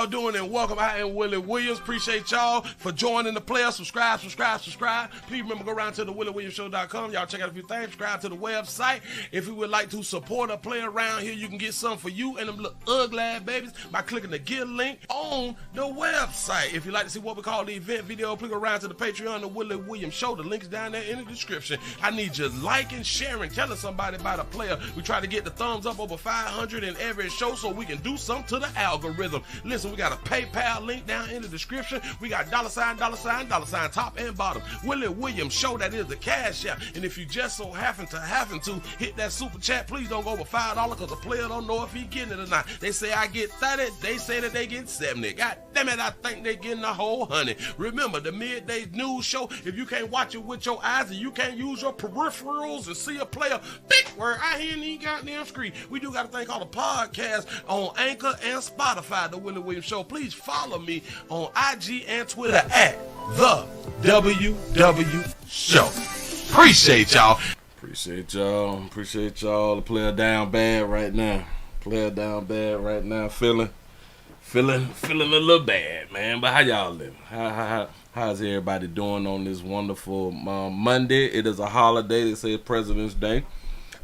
y'all doing? And welcome. I am Willie Williams. Appreciate y'all for joining the player. Subscribe. Please remember, go around to the WillieWilliamsShow.com. Y'all check out a few things. Subscribe to the website. If you would like to support a player around here, you can get something for you and them little ugly babies by clicking the Get link on the website. If you'd like to see what we call the event video, please go around to the Patreon, the Willie Williams Show. The link is down there in the description. I need you liking, sharing, telling somebody about a player. We try to get the thumbs up over 500 in every show so we can do something to the algorithm. Listen, we got a PayPal link down in the description. We got $, top and bottom. Willie Williams Show, that is the cash app. And if you just so happen to hit that super chat, please don't go over $5 because the player don't know if he getting it or not. They say I get 30, they say that they get 70. God damn it, I think they getting a whole 100. Remember, the midday news show, if you can't watch it with your eyes and you can't use your peripherals and see a player, big word, I hear any goddamn screen. We do got a thing called a podcast on Anchor and Spotify, the Willie Williams Show. Please follow me on IG and Twitter at the WW Show. Appreciate y'all. Appreciate y'all. The player down bad right now. Feeling a little bad, man. But how y'all living? How's everybody doing on this wonderful Monday? It is a holiday. They say President's Day.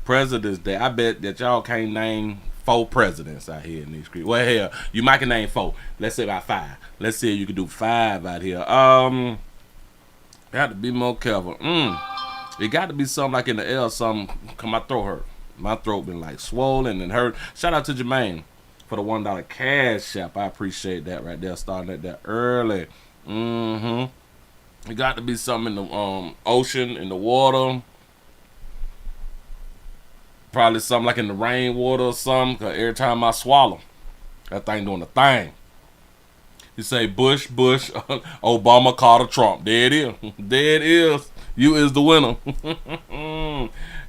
I bet that y'all can't name 4 presidents out here in these streets. Well, hell, you might can name 4. Let's say about 5. Let's see if you can do 5 out here. Got to be more careful. It got to be something like in the air, something, cause my throat hurt. My throat been like swollen and hurt. Shout out to Joann for the $1 cash app. I appreciate that right there, starting at that early. It got to be something in the ocean, in the water. Probably something like in the rainwater or something, cause every time I swallow, that thing doing the thing. You say Bush, Obama, Carter, Trump. There it is. You is the winner.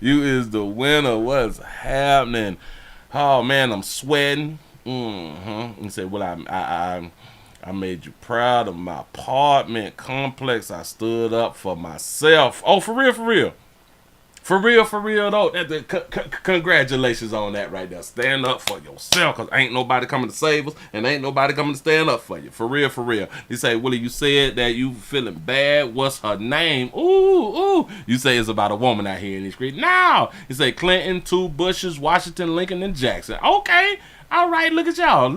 You is the winner. What's happening? Oh man, I'm sweating. You say, well, I made you proud of my apartment complex. I stood up for myself. Oh, for real. For real though. Congratulations on that right there. Stand up for yourself, cause ain't nobody coming to save us, and ain't nobody coming to stand up for you. For real. You say, Willie, you said that you feeling bad. What's her name? Ooh. You say it's about a woman out here in the street. Now you say Clinton, 2 Bushes, Washington, Lincoln, and Jackson. Okay. All right, look at y'all.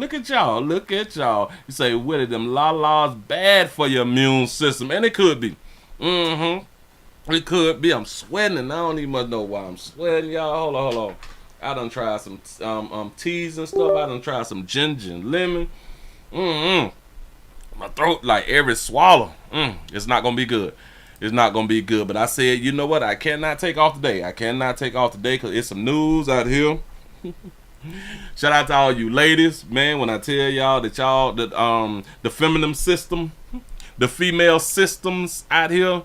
You say, Willie, them la-la's bad for your immune system, and it could be. It could be. I'm sweating, and I don't even much know why I'm sweating, y'all. Hold on. I done tried some teas and stuff. I done tried some ginger and lemon. My throat, like every swallow, it's not gonna be good. But I said, you know what? I cannot take off today. Because it's some news out here. Shout out to all you ladies, man. When I tell y'all that the feminine system, the female systems out here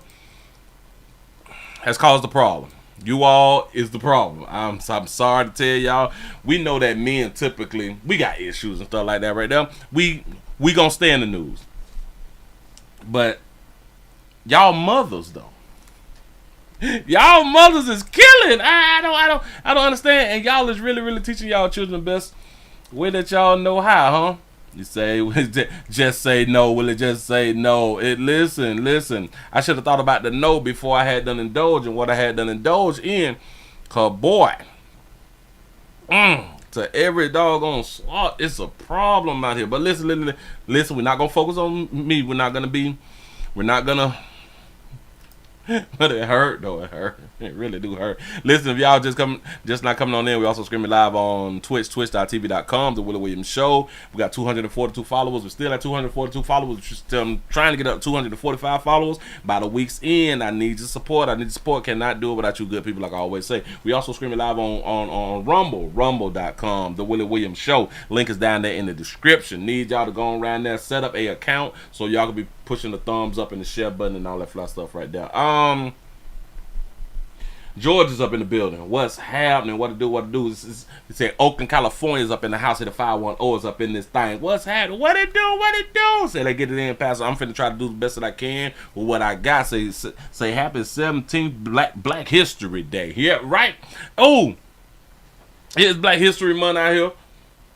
has caused the problem. You all is the problem. I'm sorry to tell y'all. We know that men typically, we got issues and stuff like that right now. We gonna stay in the news. But y'all mothers though. Y'all mothers is killing. I don't understand. And y'all is really teaching y'all children the best way that y'all know how, huh? You say, just say no. Will it just say no? Listen. I should have thought about the no before I had done indulge in what I had done indulge in. Cause boy, to every doggone slot, it's a problem out here. But listen, we're not gonna focus on me. We're not gonna. But it hurt though. It really do hurt. Listen, if y'all just not coming on in, we also streaming live on twitch.tv.com, the Willie Williams Show. We got 242 followers. We're still at 242 followers. I'm trying to get up 245 followers by the week's end. I need your support. Cannot do it without you good people, like I always say. We also streaming live on Rumble, rumble.com, the Willie Williams Show. Link is down there in the description. Need y'all to go around there, set up a account so y'all can be pushing the thumbs up and the share button and all that fly stuff right there. George is up in the building. What's happening? What to do? He said Oakland, California is up in the house. The 510 is up in this thing. What's happening? What it do? Say they get it in, Pastor. I'm finna try to do the best that I can with what I got. Say happy 17th Black History Day. Yeah, right. Oh, it's Black History Month out here.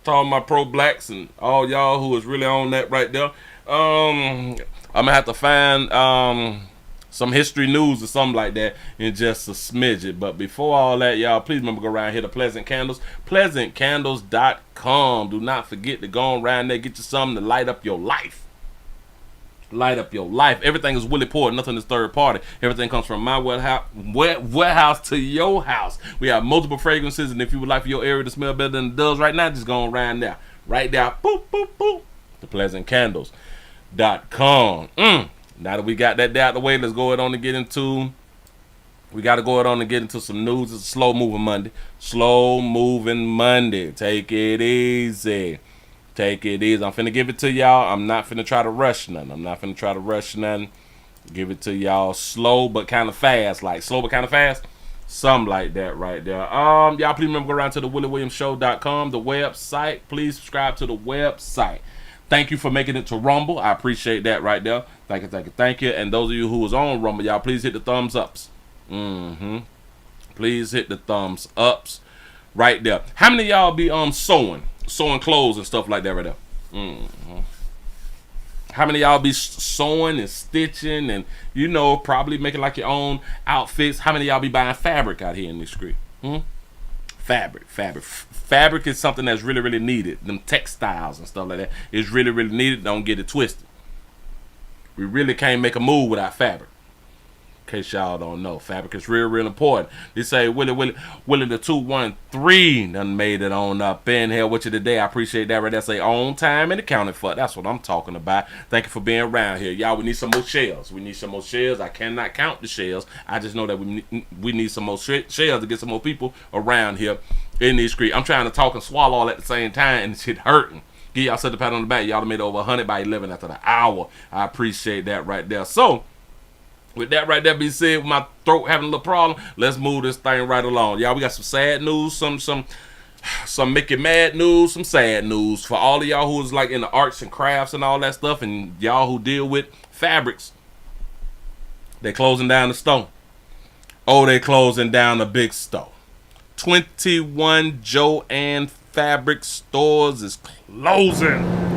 To all my pro blacks and all y'all who is really on that right there. I'm gonna have to find some history news or something like that in just a smidget. But before all that, y'all, please remember to go around here to Pleasant Candles, pleasantcandles.com. Do not forget to go around there, get you something to light up your life. Light up your life. Everything is Willie poured, nothing is third party. Everything comes from my warehouse to your house. We have multiple fragrances, and if you would like for your area to smell better than it does right now, just go around there. Right there, boop, boop, boop. The pleasantcandles.com. Now that we got that out the way, let's go ahead on and get into. We got to go ahead on and get into some news. It's a slow moving Monday. Slow moving Monday. Take it easy. Take it easy. I'm finna give it to y'all. I'm not finna try to rush nothing. Give it to y'all slow but kind of fast. Like slow but kind of fast. Something like that right there. Y'all please remember to go around to the WillieWilliamsShow.com, the website. Please subscribe to the website. Thank you for making it to Rumble. I appreciate that right there. Thank you. And those of you who was on Rumble, y'all please hit the thumbs ups. Please hit the thumbs ups right there. How many of y'all be sewing clothes and stuff like that right there? How many of y'all be sewing and stitching and probably making like your own outfits? How many of y'all be buying fabric out here in this street? Fabric is something that's really, really needed. Them textiles and stuff like that is really, really needed. Don't get it twisted. We really can't make a move without fabric. In case y'all don't know, fabric is real, real important. They say Willie the 213 done made it on up in here with you today. I appreciate that right there. Say on time and accounted for. That's what I'm talking about. Thank you for being around here, y'all. We need some more shells. I cannot count the shells. I just know that we need some more shells to get some more people around here in these streets. I'm trying to talk and swallow all at the same time, and shit hurting. Give y'all set the pat on the back. Y'all made over 100 by 11 after the hour. I appreciate that right there. So, with that right there being said, with my throat having a little problem, let's move this thing right along. Y'all, we got some sad news, some make you mad news, some sad news for all of y'all who is like in the arts and crafts and all that stuff, and y'all who deal with fabrics. They closing down the store. Oh, they closing down the big store. 21 Joann fabric stores is closing.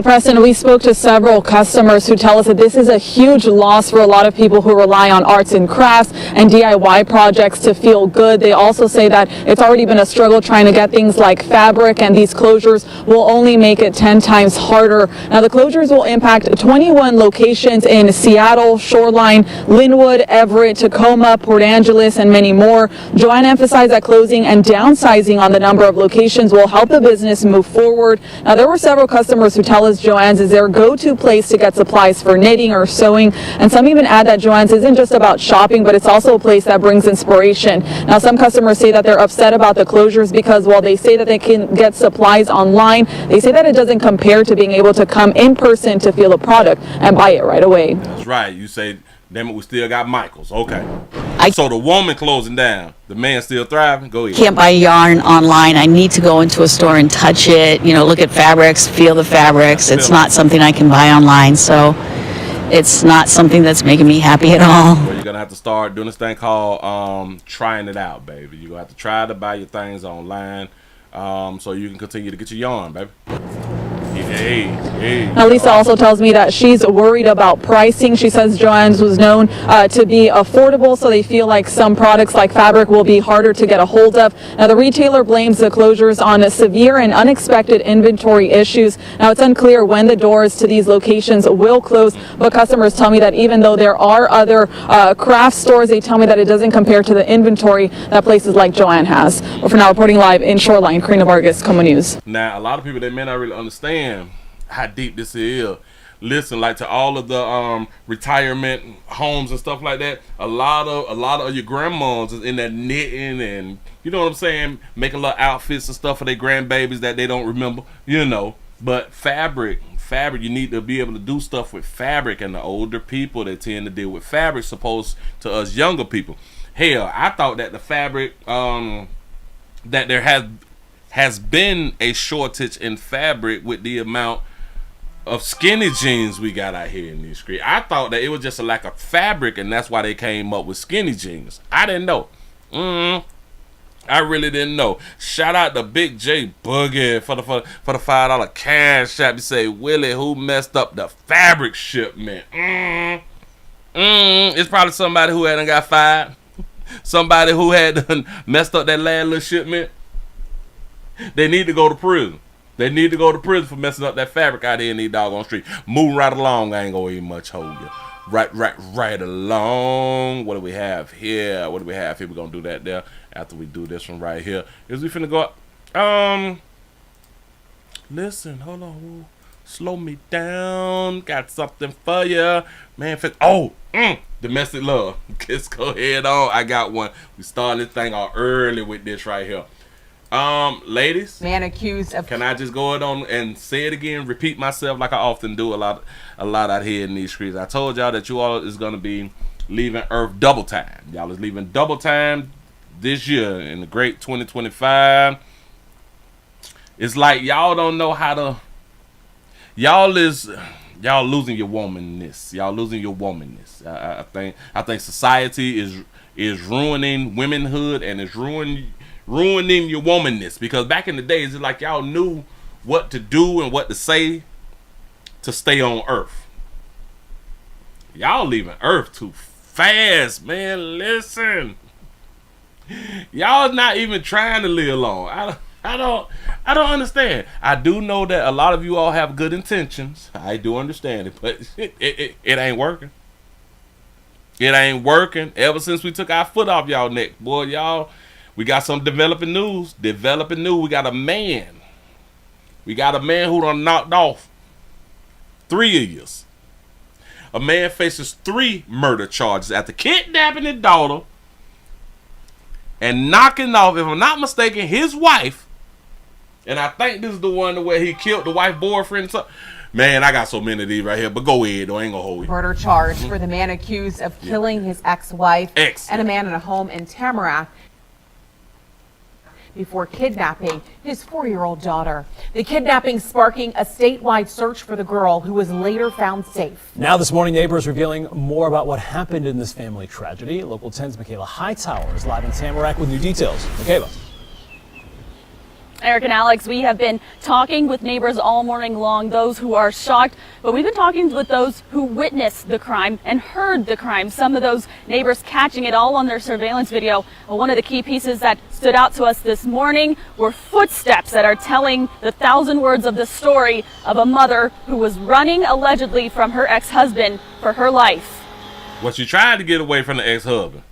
Preston, we spoke to several customers who tell us that this is a huge loss for a lot of people who rely on arts and crafts and DIY projects to feel good. They also say that it's already been a struggle trying to get things like fabric, and these closures will only make it 10 times harder. Now, the closures will impact 21 locations in Seattle, Shoreline, Linwood, Everett, Tacoma, Port Angeles, and many more. Joann emphasized that closing and downsizing on the number of locations will help the business move forward. Now, there were several customers who tell us Joann's is their go-to place to get supplies for knitting or sewing, and some even add that Joann's isn't just about shopping, but it's also a place that brings inspiration. Now, some customers say that they're upset about the closures because while they say that they can get supplies online, they say that it doesn't compare to being able to come in person to feel a product and buy it right away. That's right. You say, damn it, we still got Michaels. Okay. So the woman closing down, the man still thriving? Go ahead. Can't buy yarn online. I need to go into a store and touch it, look at fabrics, feel the fabrics. It's not something I can buy online, so it's not something that's making me happy at all. Well, you're going to have to start doing this thing called trying it out, baby. You're going to have to try to buy your things online so you can continue to get your yarn, baby. Now, Lisa also tells me that she's worried about pricing. She says Joann's was known to be affordable, so they feel like some products like fabric will be harder to get a hold of. Now, the retailer blames the closures on severe and unexpected inventory issues. Now, it's unclear when the doors to these locations will close, but customers tell me that even though there are other craft stores, they tell me that it doesn't compare to the inventory that places like Joann has. But for now, reporting live in Shoreline, Karina Vargas, Como News. Now, a lot of people, they may not really understand how deep this is. Listen, like to all of the retirement homes and stuff like that, a lot of your grandmas is in that knitting and you know what I'm saying, making little outfits and stuff for their grandbabies that they don't remember, But fabric, you need to be able to do stuff with fabric, and the older people, they tend to deal with fabric, supposed to us younger people. Hell, I thought that the fabric that there has been a shortage in fabric with the amount of skinny jeans we got out here in these streets. I thought that it was just a lack of fabric, and that's why they came up with skinny jeans. I didn't know. I I really didn't know. Shout out to Big J Boogie for the $5 cash app. You say, Willie, who messed up the fabric shipment? It's probably somebody who hadn't got fired. Somebody who had done messed up that last little shipment. They need to go to prison. They need to go to prison for messing up that fabric out here in these doggone streets. Moving right along, I ain't gonna even much hold you. Right along. What do we have here? We're gonna do that there after we do this one right here. Is we finna go listen, hold on. Slow me down. Got something for you. Man, domestic love. Let's go ahead on. I got one. We started this thing off early with this right here. Ladies, man accused of, can I just go on and say it again, repeat myself like I often do a lot out here in these streets. I told y'all that you all is gonna be leaving Earth double time. Y'all is leaving double time this year in the great 2025. It's like y'all don't know how to. Y'all losing your womanness. Y'all losing your womanness. I think society is ruining womanhood and is ruining your womanness, because back in the days it's like y'all knew what to do and what to say to stay on Earth. Y'all leaving Earth too fast, man. Listen, y'all not even trying to live long. I don't understand. I do know that a lot of you all have good intentions. I do understand it, but it ain't working. It ain't working. Ever since we took our foot off y'all neck, boy, y'all. We got some developing news. We got a man. We got a man who done knocked off 3 years. A man faces 3 murder charges after kidnapping his daughter and knocking off, if I'm not mistaken, his wife. And I think this is the one where he killed the wife boyfriend. Man, I got so many of these right here, but go ahead, though. I ain't gonna hold you. murder charge for the man accused of killing his ex-wife and a man in a home in Tamarac before kidnapping his 4-year-old daughter. The kidnapping sparking a statewide search for the girl, who was later found safe. Now this morning, neighbors revealing more about what happened in this family tragedy. Local 10's Michaela Hightower is live in Tamarac with new details. Michaela. Eric and Alex, we have been talking with neighbors all morning long, those who are shocked, but we've been talking with those who witnessed the crime and heard the crime. Some of those neighbors catching it all on their surveillance video. One of the key pieces that stood out to us this morning were footsteps that are telling the 1,000 words of the story of a mother who was running allegedly from her ex-husband for her life. Well, she tried to get away from the ex-husband.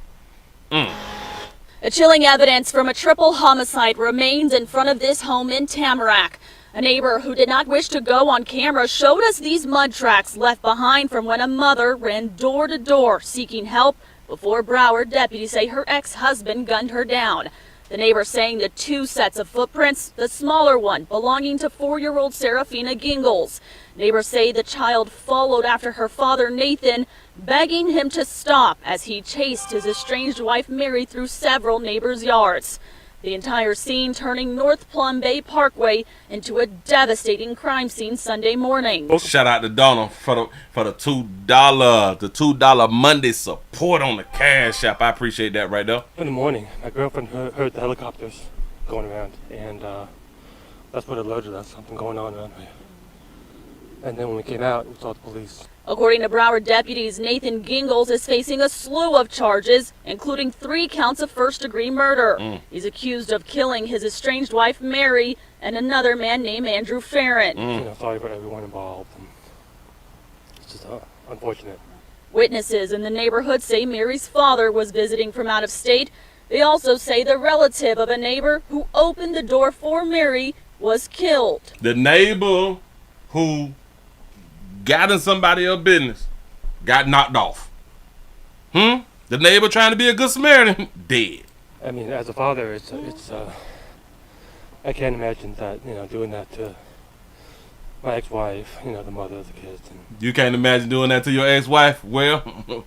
The chilling evidence from a triple homicide remains in front of this home in Tamarac. A neighbor who did not wish to go on camera showed us these mud tracks left behind from when a mother ran door to door seeking help before Broward deputies say her ex-husband gunned her down. The neighbor saying the 2 sets of footprints, the smaller one belonging to 4-year-old Serafina Gingles. Neighbors say the child followed after her father, Nathan, begging him to stop as he chased his estranged wife, Mary, through several neighbors' yards. The entire scene turning North Plum Bay Parkway into a devastating crime scene Sunday morning. Shout out to Donna for the $2 Monday support on the Cash App. I appreciate that right there. In the morning, my girlfriend heard the helicopters going around, and that's what alerted us, something going on around here. And then when we came out, we saw the police. According to Broward deputies, Nathan Gingles is facing a slew of charges, including 3 counts of first-degree murder. He's accused of killing his estranged wife, Mary, and another man named Andrew Farron. You know, sorry for everyone involved. It's just unfortunate. Witnesses in the neighborhood say Mary's father was visiting from out of state. They also say the relative of a neighbor who opened the door for Mary was killed. The neighbor who got in somebody else's business got knocked off. The neighbor trying to be a good Samaritan, dead. I mean, as a father, it's I can't imagine that, doing that to my ex-wife, the mother of the kids. You can't imagine doing that to your ex-wife? Well,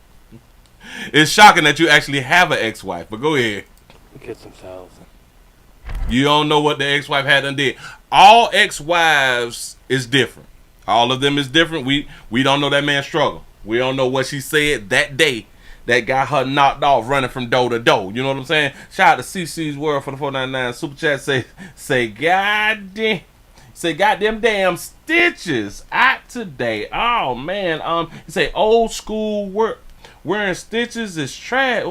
it's shocking that you actually have an ex-wife, but go ahead. The kids themselves. You don't know what the ex-wife had done did. All ex-wives is different. All of them is different. We don't know that man's struggle. We don't know what she said that day that got her knocked off running from door to door. You know what I'm saying? Shout out to CC's World for the 499 super chat. Say goddamn damn stitches out today. Oh man. Say old school work wearing stitches is trash.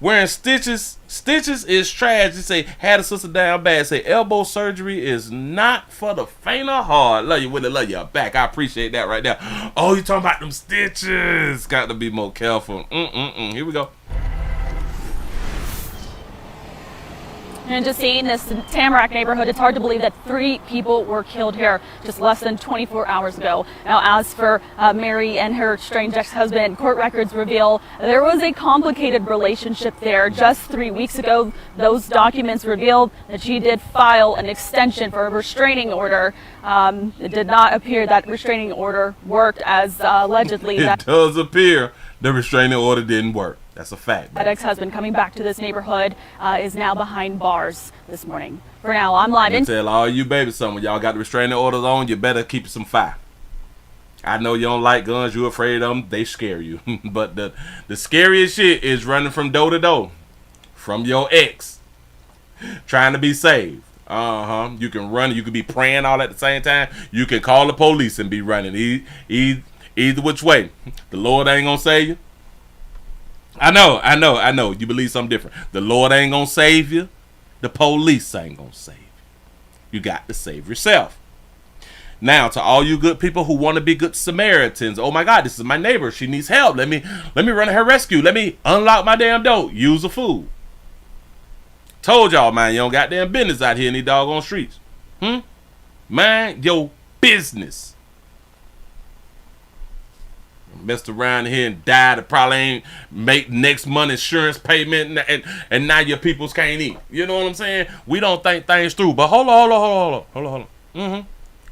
Wearing stitches is trash. You say had a sister down bad. Say elbow surgery is not for the faint of heart. Love you, Willie. Love you back. I appreciate that right there. Oh, you talking about them stitches? Got to be more careful. Here we go. And just seeing this Tamarac neighborhood, it's hard to believe that 3 people were killed here just less than 24 hours ago. Now, as for Mary and her estranged ex-husband, court records reveal there was a complicated relationship there. Just 3 weeks ago, those documents revealed that she did file an extension for a restraining order. It did not appear that restraining order worked as allegedly. It does appear the restraining order didn't work. That's a fact. That ex-husband coming back to this neighborhood is now behind bars this morning. For now, I'm live. I tell all you babies something. When y'all got the restraining orders on, you better keep some fire. I know you don't like guns. You're afraid of them. They scare you. But the scariest shit is running from door to door from your ex, trying to be saved. You can run. You can be praying all at the same time. You can call the police and be running. Either which way. The Lord ain't gonna save you. I know. You believe something different. The Lord ain't gonna save you. The police ain't gonna save you. You got to save yourself. Now, to all you good people who want to be good Samaritans, oh my God, this is my neighbor. She needs help. Let me run her rescue. Let me unlock my damn door. Use a fool. Told y'all, man, you don't got damn business out here in these doggone streets. Mind your business. Messed around here and died. It probably ain't make next month insurance payment, and now your peoples can't eat. You know what I'm saying? We don't think things through. But hold on. Hold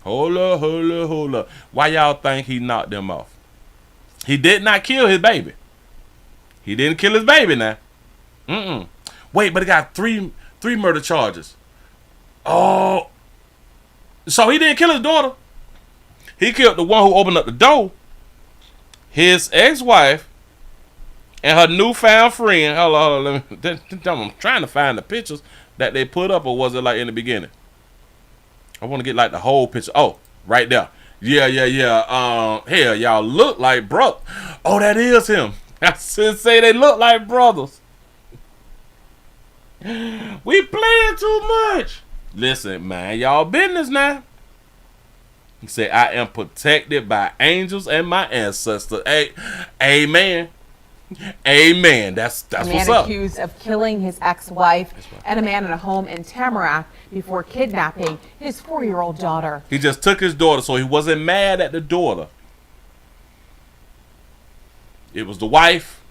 on. Why y'all think he knocked them off? He did not kill his baby. He didn't kill his baby now. Wait, but he got three murder charges. Oh, so he didn't kill his daughter. He killed the one who opened up the door. His ex-wife and her newfound friend. Hold on. I'm trying to find the pictures that they put up, or was it like in the beginning? I want to get like the whole picture. Oh, right there. Yeah. Hell, y'all look like brothers. Oh, that is him. I should say they look like brothers. We playing too much. Listen, man, y'all business now. He said, I am protected by angels and my ancestors. Hey, amen. That's what's up. A man accused of killing his ex-wife and a man in a home in Tamarac before kidnapping his 4-year-old daughter. He just took his daughter, so he wasn't mad at the daughter. It was the wife,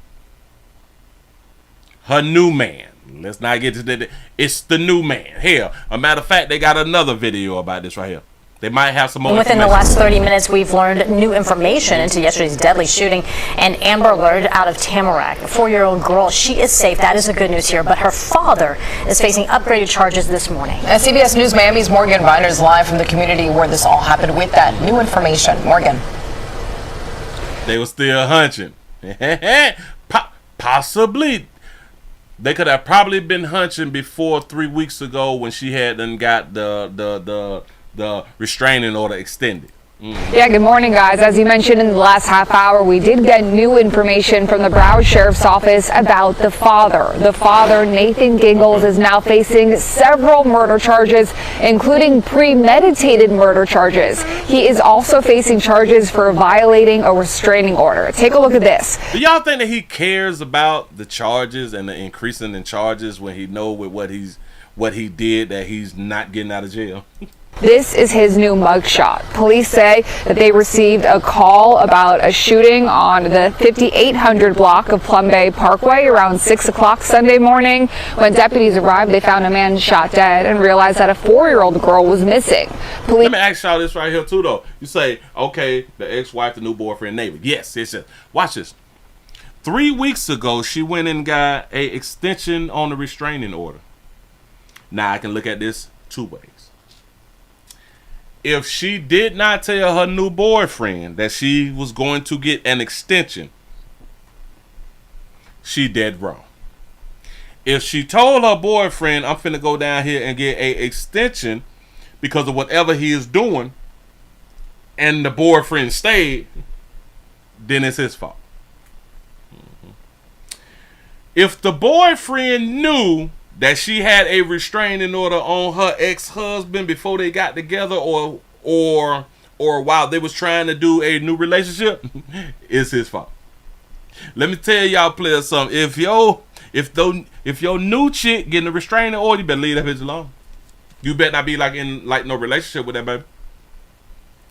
her new man. Let's not get to that. It's the new man. Hell, a matter of fact, they got another video about this right here. They might have some more Within the last 30 minutes, we've learned new information into yesterday's deadly shooting. An Amber Alert out of Tamarac. A 4-year-old girl, she is safe. That is the good news here. But her father is facing upgraded charges this morning. And CBS News Miami's Morgan Reiner's live from the community where this all happened with that new information. Morgan. They were still hunching. Possibly. They could have probably been hunching before 3 weeks ago when she had done got the restraining order extended. Yeah, good morning, guys. As you mentioned in the last half hour, we did get new information from the Broward Sheriff's Office about the father. The father, Nathan Giggles, is now facing several murder charges, including premeditated murder charges. He is also facing charges for violating a restraining order. Take a look at this. Do y'all think that he cares about the charges and the increasing in charges when he know with what he did that he's not getting out of jail? This is his new mugshot. Police say that they received a call about a shooting on the 5800 block of Plum Bay Parkway around 6 o'clock Sunday morning. When deputies arrived, they found a man shot dead and realized that a 4-year-old girl was missing. Let me ask y'all this right here too, though. You say, okay, the ex-wife, the new boyfriend, neighbor. Yes. Watch this. 3 weeks ago, she went and got a extension on the restraining order. Now, I can look at this 2 ways. If she did not tell her new boyfriend that she was going to get an extension, she dead wrong. If she told her boyfriend, I'm finna go down here and get a extension because of whatever he is doing, and the boyfriend stayed, then it's his fault. If the boyfriend knew that she had a restraining order on her ex-husband before they got together, or while they was trying to do a new relationship, it's his fault. Let me tell y'all players something. If your new chick getting a restraining order, you better leave that bitch alone. You better not be in no relationship with that baby.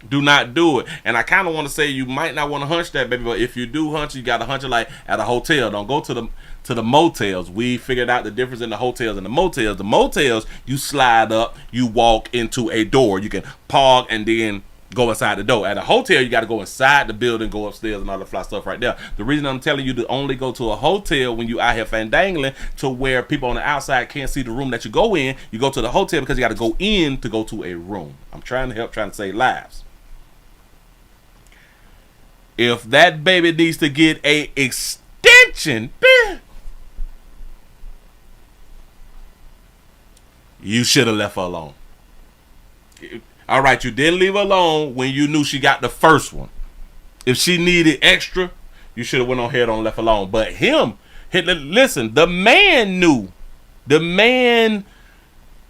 Do not do it. And I kind of want to say you might not want to hunch that baby, but if you do hunch, you got to hunch it like at a hotel. Don't go to the motels. We figured out the difference in the hotels and the motels. The motels, you slide up, you walk into a door. You can park and then go inside the door. At a hotel, you got to go inside the building, go upstairs, and all the fly stuff right there. The reason I'm telling you to only go to a hotel when you out here fandangling to where people on the outside can't see the room that you go in, you go to the hotel because you got to go in to go to a room. I'm trying to help, trying to save lives. If that baby needs to get a extension, you should have left her alone. All right, you didn't leave her alone when you knew she got the first one. If she needed extra, you should have went on ahead and left her alone. But listen, the man knew. The man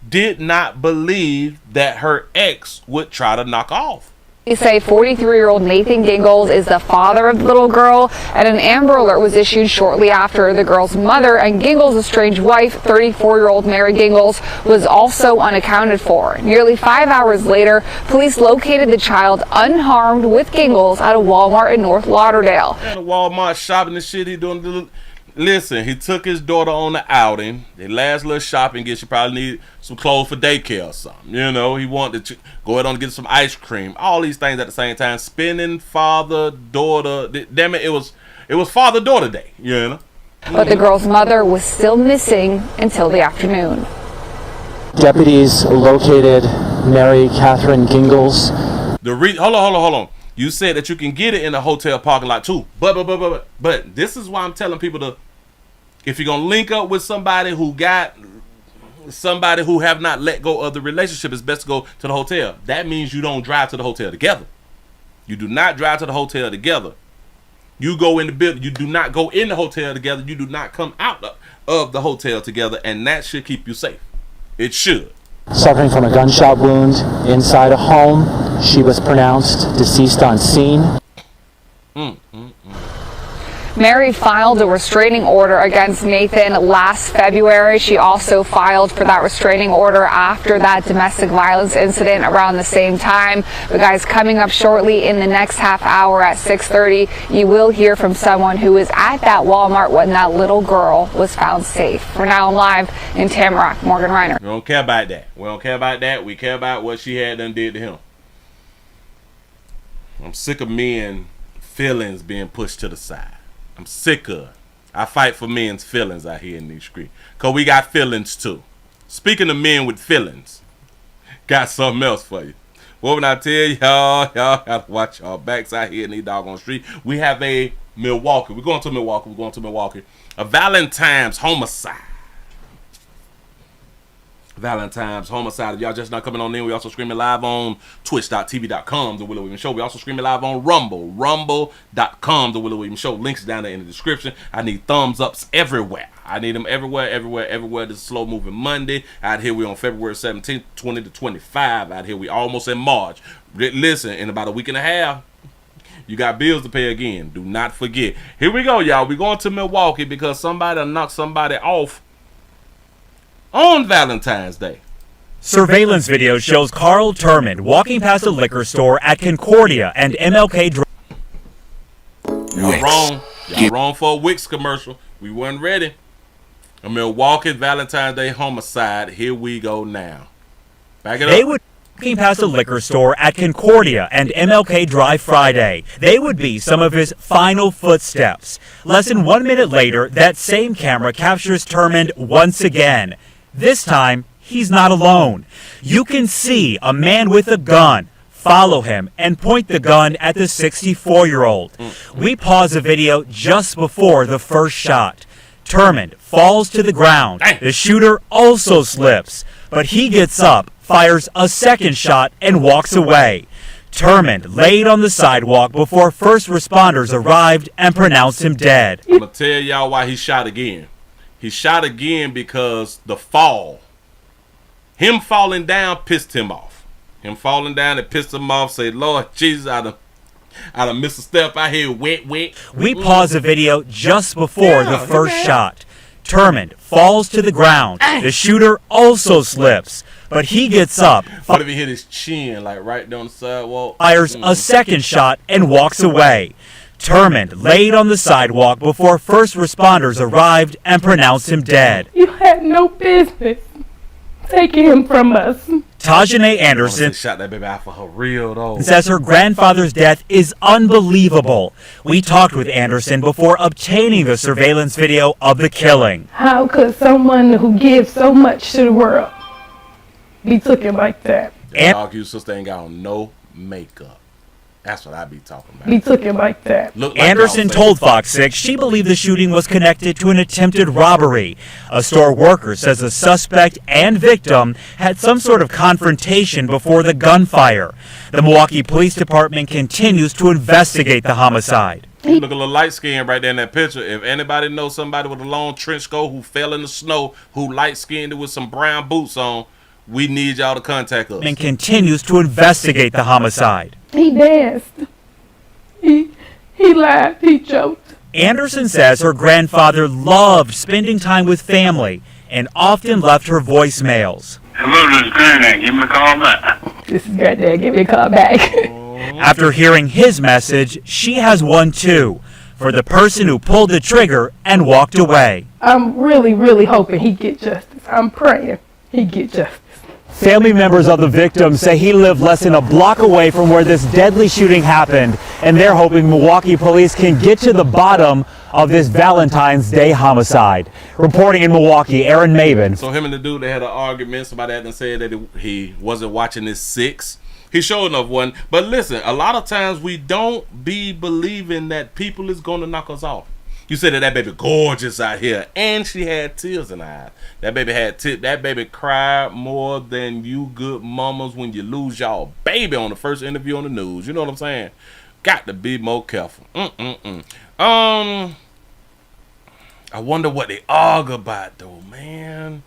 did not believe that her ex would try to knock off. They say 43-year-old Nathan Gingles is the father of the little girl, and an Amber Alert was issued shortly after. The girl's mother and Gingles' estranged wife, 34-year-old Mary Gingles, was also unaccounted for. Nearly 5 hours later, police located the child unharmed with Gingles at a Walmart in North Lauderdale. And the Walmart shopping and shit, he doing. Listen, he took his daughter on the outing. The last little shopping get, she probably need some clothes for daycare or something. You know, he wanted to go ahead and get some ice cream. All these things at the same time. Spending father, daughter. Damn it, it was father-daughter day, you know. But the girl's mother was still missing until the afternoon. Deputies located Mary Catherine Gingles. Hold on. You said that you can get it in a hotel parking lot too. But this is why I'm telling people to, if you're gonna link up with somebody who have not let go of the relationship, it's best to go to the hotel. That means you don't drive to the hotel together. You do not drive to the hotel together. You go in the building. You do not go in the hotel together. You do not come out of the hotel together, and that should keep you safe. It should. Suffering from a gunshot wound inside a home. She was pronounced deceased on scene. Mary filed a restraining order against Nathan last February. She also filed for that restraining order after that domestic violence incident around the same time. The guy's coming up shortly in the next half hour at 6:30. You will hear from someone who was at that Walmart when that little girl was found safe. For now, I'm live in Tamarac. Morgan Reiner. We don't care about that. We care about what she had done did to him. I'm sick of men feelings being pushed to the side. I'm sick of it. I fight for men's feelings out here in these streets. Because we got feelings too. Speaking of men with feelings, got something else for you. What would I tell y'all? Y'all got to watch y'all backs out here in these doggone streets. We have a Milwaukee. We're going to Milwaukee. A Valentine's homicide. Valentine's homicide. If y'all just not coming on in, we also streaming live on twitch.tv.com, The Willie Williams Show. We also streaming live on rumble.com, The Willie Williams Show. Links down there in the description. I need thumbs ups everywhere. I need them everywhere. This is Slow Moving Monday. Out here we on February 17th, 20 to 25. Out here we almost in March. Listen, in about a week and a half, you got bills to pay again. Do not forget. Here we go, y'all. We're going to Milwaukee because somebody knocked somebody off on Valentine's Day. Surveillance video shows Carl Turman walking past a liquor store at Concordia and MLK Drive. Y'all wrong. Y'all wrong for a Wix commercial. We weren't ready. A Milwaukee Valentine's Day homicide. Here we go now. Back it up. They would walking past a liquor store at Concordia and MLK Drive Friday. They would be some of his final footsteps. Less than 1 minute later, that same camera captures Turman once again. This time, he's not alone. You can see a man with a gun follow him and point the gun at the 64-year-old. We pause the video just before the first shot. Termond falls to the ground. The shooter also slips, but he gets up, fires a second shot, and walks away. Termond laid on the sidewalk before first responders arrived and pronounced him dead. I'm going to tell y'all why he shot again. He shot again because the fall. Him falling down pissed him off. Him falling down, it pissed him off. Say, Lord Jesus, I done missed a step out here. Wet. We pause the video just before the first shot. Termond falls to the ground. The shooter also slips, but he gets up. What if he hit his chin, like right down the sidewalk? Fires a second shot and walks away. Termond laid on the sidewalk before first responders arrived and pronounced him dead. You had no business taking him from us. Tajane Anderson shot that baby out for her real though. Says her grandfather's death is unbelievable. We talked with Anderson before obtaining the surveillance video of the killing. How could someone who gives so much to the world be taken like that? That dog, your sister ain't got on no makeup. That's what I be talking about. Be taken like that. Like Anderson told Fox 6 she believed the shooting was connected to an attempted robbery. A store worker says the suspect and victim had some sort of confrontation before the gunfire. The Milwaukee Police Department continues to investigate the homicide. Look a little light skinned right there in that picture. If anybody knows somebody with a long trench coat who fell in the snow, who light skinned with some brown boots on, we need y'all to contact us. And continues to investigate the homicide. He danced. He laughed. He joked. Anderson says her grandfather loved spending time with family and often left her voicemails. Hello, this is Granddad. Give me a call back. This is Granddad. Give me a call back. After hearing his message, she has one too, for the person who pulled the trigger and walked away. I'm really hoping he get justice. I'm praying he get justice. Family members of the victim say he lived less than a block away from where this deadly shooting happened, and they're hoping Milwaukee police can get to the bottom of this Valentine's Day homicide. Reporting in Milwaukee, Aaron Maben. So him and the dude, they had an argument. Somebody had to say that he wasn't watching his 6. He showed enough one. But listen, a lot of times we don't be believing that people is going to knock us off. You said that baby gorgeous out here, and she had tears in her eyes. That baby had that baby cried more than you good mamas when you lose y'all baby on the first interview on the news. You know what I'm saying? Got to be more careful. I wonder what they argue about though, man.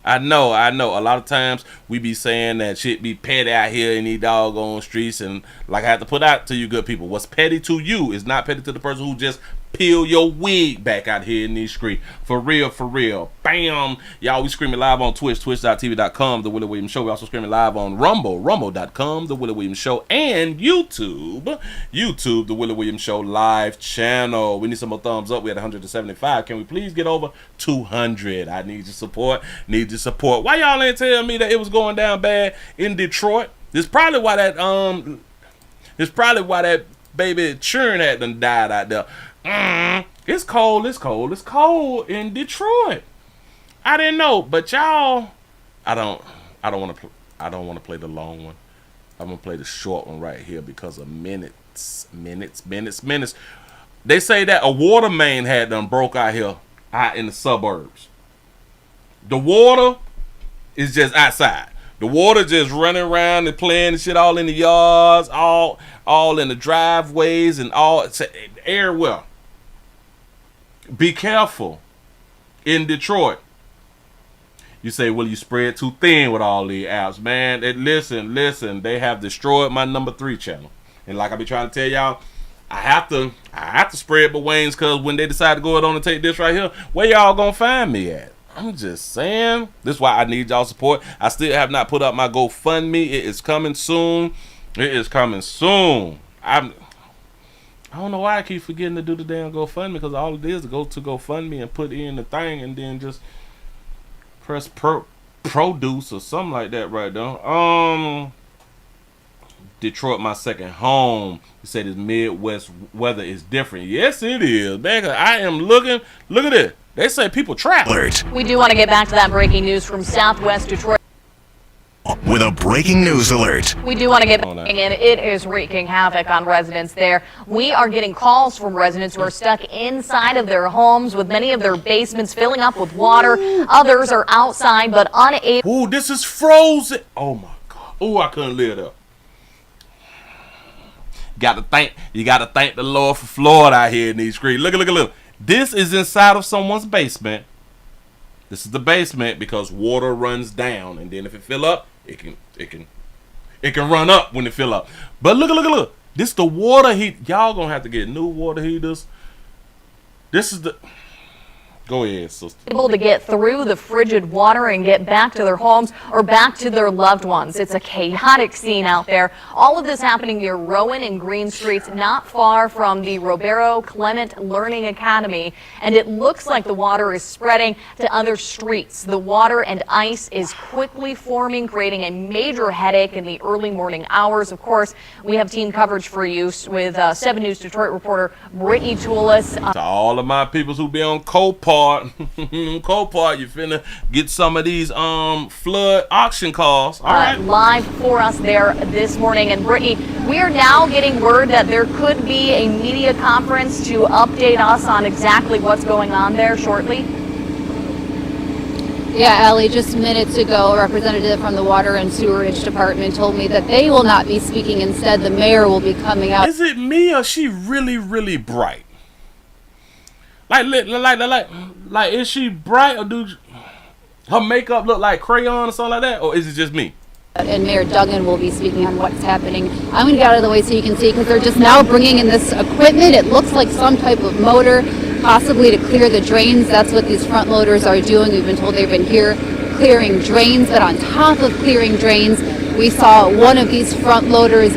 I know. A lot of times we be saying that shit be petty out here in these doggone streets, and like I have to put out to you good people, what's petty to you is not petty to the person who just peel your wig back out here in these streets. For real. Bam. Y'all, we screaming live on Twitch, twitch.tv.com, The Willie Williams Show. We also screaming live on Rumble, rumble.com, The Willie Williams Show, and YouTube, The Willie Williams Show live channel. We need some more thumbs up. We had 175. Can we please get over 200? I need your support. Why y'all ain't telling me that it was going down bad in Detroit? This is probably why that baby churn had done died out there. It's cold in Detroit. I didn't know, but y'all, I don't want to play the long one. I'm gonna play the short one right here because of minutes. They say that a water main had done broke out here out in the suburbs. The water is just outside. The water just running around and playing and shit all in the yards, all in the driveways and all everywhere. Be careful in Detroit. You say, well, you spread too thin with all these apps, man. Listen, they have destroyed my number 3 channel. And like I be trying to tell y'all, I have to spread my wings, because when they decide to go on and take this right here, where y'all gonna find me at? I'm just saying. This is why I need y'all support. I still have not put up my GoFundMe. It is coming soon. I don't know why I keep forgetting to do the damn GoFundMe, because all it is to go to GoFundMe and put in the thing and then just press produce or something like that right there. Detroit, my second home. You say this Midwest weather is different. Yes, it is. Man, I am looking. Look at this. They say people trap. We do want to get back to that breaking news from Southwest Detroit. with a breaking news alert. We do want to get back in. It is wreaking havoc on residents there. We are getting calls from residents who are stuck inside of their homes with many of their basements filling up with water. Others are outside but unable. Ooh, this is frozen. Oh my God. Ooh, I couldn't live there. You gotta thank the Lord for Florida out here in these streets. Look. This is inside of someone's basement. This is the basement because water runs down, and then if it fill up, it can run up when it fill up. But look. This the water heat. Y'all gonna have to get new water heaters. This is the. Go ahead, sister. Able to get through the frigid water and get back to their homes or back to their loved ones. It's a chaotic scene out there. All of this happening near Rowan and Green Streets, not far from the Roberto Clement Learning Academy. And it looks like the water is spreading to other streets. The water and ice is quickly forming, creating a major headache in the early morning hours. Of course, we have team coverage for you with 7 News Detroit reporter Brittany Toulis. To all of my peoples who be on Copart, you finna get some of these flood auction calls. All right. Live for us there this morning. And Brittany, we are now getting word that there could be a media conference to update us on exactly what's going on there shortly. Yeah, Allie, just minutes ago, a representative from the Water and Sewerage Department told me that they will not be speaking. Instead, the mayor will be coming out. Is it me or she really bright? Like, is she bright, or do her makeup look like crayon or something like that, or is it just me? And Mayor Duggan will be speaking on what's happening. I'm going to get out of the way so you can see, because they're just now bringing in this equipment. It looks like some type of motor, possibly to clear the drains. That's what these front loaders are doing. We've been told they've been here clearing drains, but on top of clearing drains, we saw one of these front loaders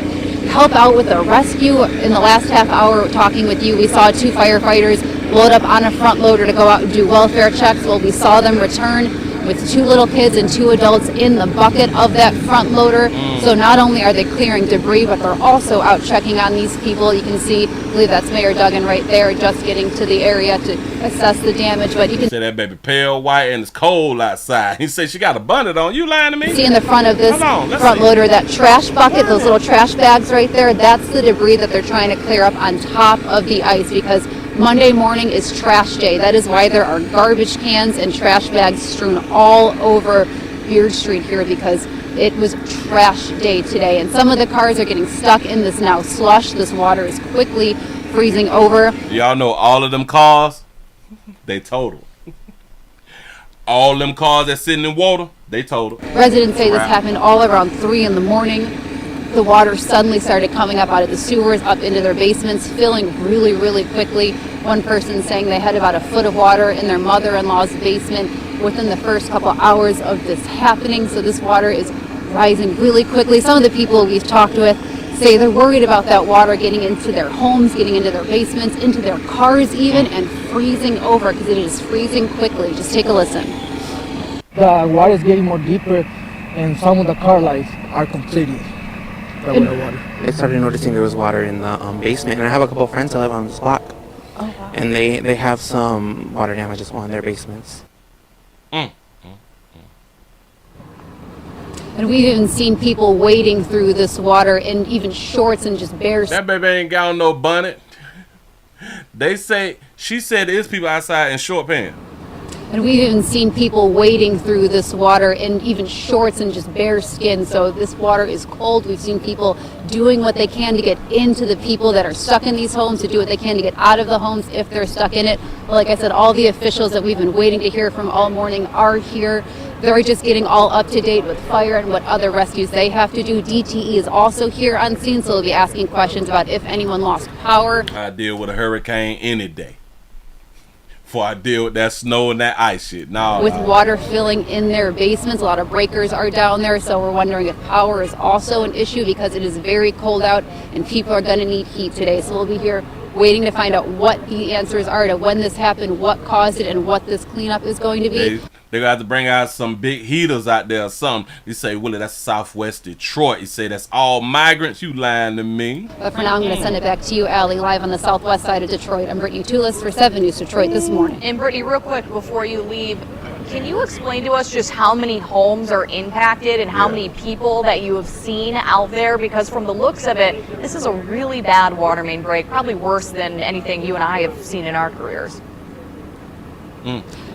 help out with a rescue. In the last half hour talking with you, we saw 2 firefighters load up on a front loader to go out and do welfare checks. Well, we saw them return with 2 little kids and 2 adults in the bucket of that front loader. So not only are they clearing debris, but they're also out checking on these people. You can see, I believe that's Mayor Duggan right there, just getting to the area to assess the damage. But you can say that baby pale white and it's cold outside. He said she got a bonnet on. You lying to me? See in the front of this front loader, that trash bucket, those little trash bags right there, that's the debris that they're trying to clear up on top of the ice, because Monday morning is trash day. That is why there are garbage cans and trash bags strewn all over Beard Street here, because it was trash day today. And some of the cars are getting stuck in this now slush. This water is quickly freezing over. Y'all know all of them cars, they total. All them cars that's sitting in water, they total. Residents say this happened all around 3 in the morning. The water suddenly started coming up out of the sewers, up into their basements, filling really quickly. One person saying they had about a foot of water in their mother-in-law's basement within the first couple hours of this happening. So this water is rising really quickly. Some of the people we've talked with say they're worried about that water getting into their homes, getting into their basements, into their cars even, and freezing over, because it is freezing quickly. Just take a listen. The water is getting more deeper, and some of the car lights are completely covered with water. I started noticing there was water in the basement, and I have a couple of friends that live on this block. Oh, wow. And they have some water damage as well in their basements. And we've even seen people wading through this water in even shorts and just bare. That baby ain't got no bonnet. She said there's people outside in short pants. And we've even seen people wading through this water in even shorts and just bare skin. So this water is cold. We've seen people doing what they can to get into the people that are stuck in these homes, to do what they can to get out of the homes if they're stuck in it. Well, like I said, all the officials that we've been waiting to hear from all morning are here. They're just getting all up to date with fire and what other rescues they have to do. DTE is also here on scene, so they'll be asking questions about if anyone lost power. I deal with a hurricane any day before I deal with that snow and that ice shit. No. With water filling in their basements, a lot of breakers are down there, so we're wondering if power is also an issue, because it is very cold out and people are going to need heat today. So we'll be here waiting to find out what the answers are to when this happened, what caused it, and what this cleanup is going to be. They're going to have to bring out some big heaters out there or something. You say, Willie, that's Southwest Detroit. You say that's all migrants. You lying to me. But for now, I'm going to send it back to you, Allie, live on the southwest side of Detroit. I'm Brittany Toulis for 7 News Detroit this morning. And Brittany, real quick before you leave, Can you explain to us just how many homes are impacted and how many people that you have seen out there? Because from the looks of it, this is a really bad water main break, probably worse than anything you and I have seen in our careers.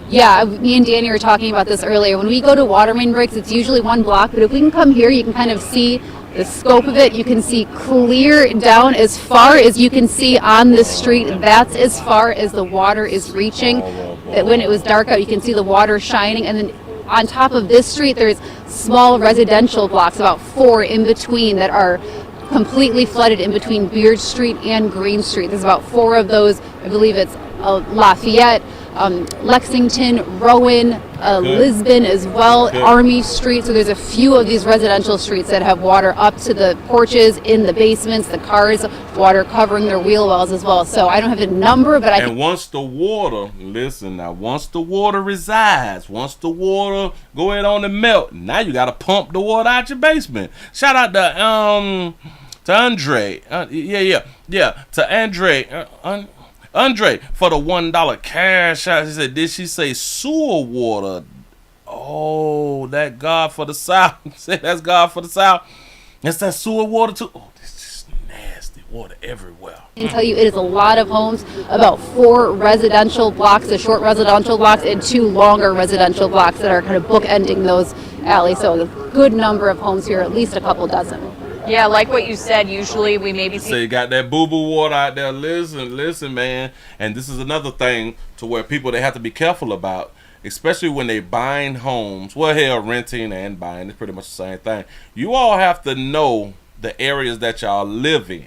Yeah, me and Danny were talking about this earlier. When we go to water main breaks, it's usually one block, but if we can come here, you can kind of see the scope of it. You can see clear down as far as you can see on the street. That's as far as the water is reaching. That when it was dark out, you can see the water shining. And then on top of this street, there's small residential blocks, about 4 in between, that are completely flooded in between Beard Street and Green Street. There's about 4 of those. I believe it's Lafayette, Lexington, Rowan, Lisbon as well, Army Street. So there's a few of these residential streets that have water up to the porches, in the basements, the cars, water covering their wheel wells as well. So I don't have the number, but And once the water, listen now, once the water resides, once the water go ahead on and melt, now you got to pump the water out your basement. Shout out to Andre. To Andre. Andre, for the $1 cash out, he said, did she say sewer water? Oh, that God for the South. Say that's God for the South. That's that sewer water too. Oh, this is nasty water everywhere. I can tell you it is a lot of homes, about 4 residential blocks, the short residential blocks, and 2 longer residential blocks that are kind of bookending those alleys. So a good number of homes here, at least a couple dozen. Yeah, like what you said, usually we maybe see... So you got that boo-boo water out there. Listen, man. And this is another thing to where people, they have to be careful about, especially when they buying homes. Well, hell, renting and buying is pretty much the same thing. You all have to know the areas that y'all live in.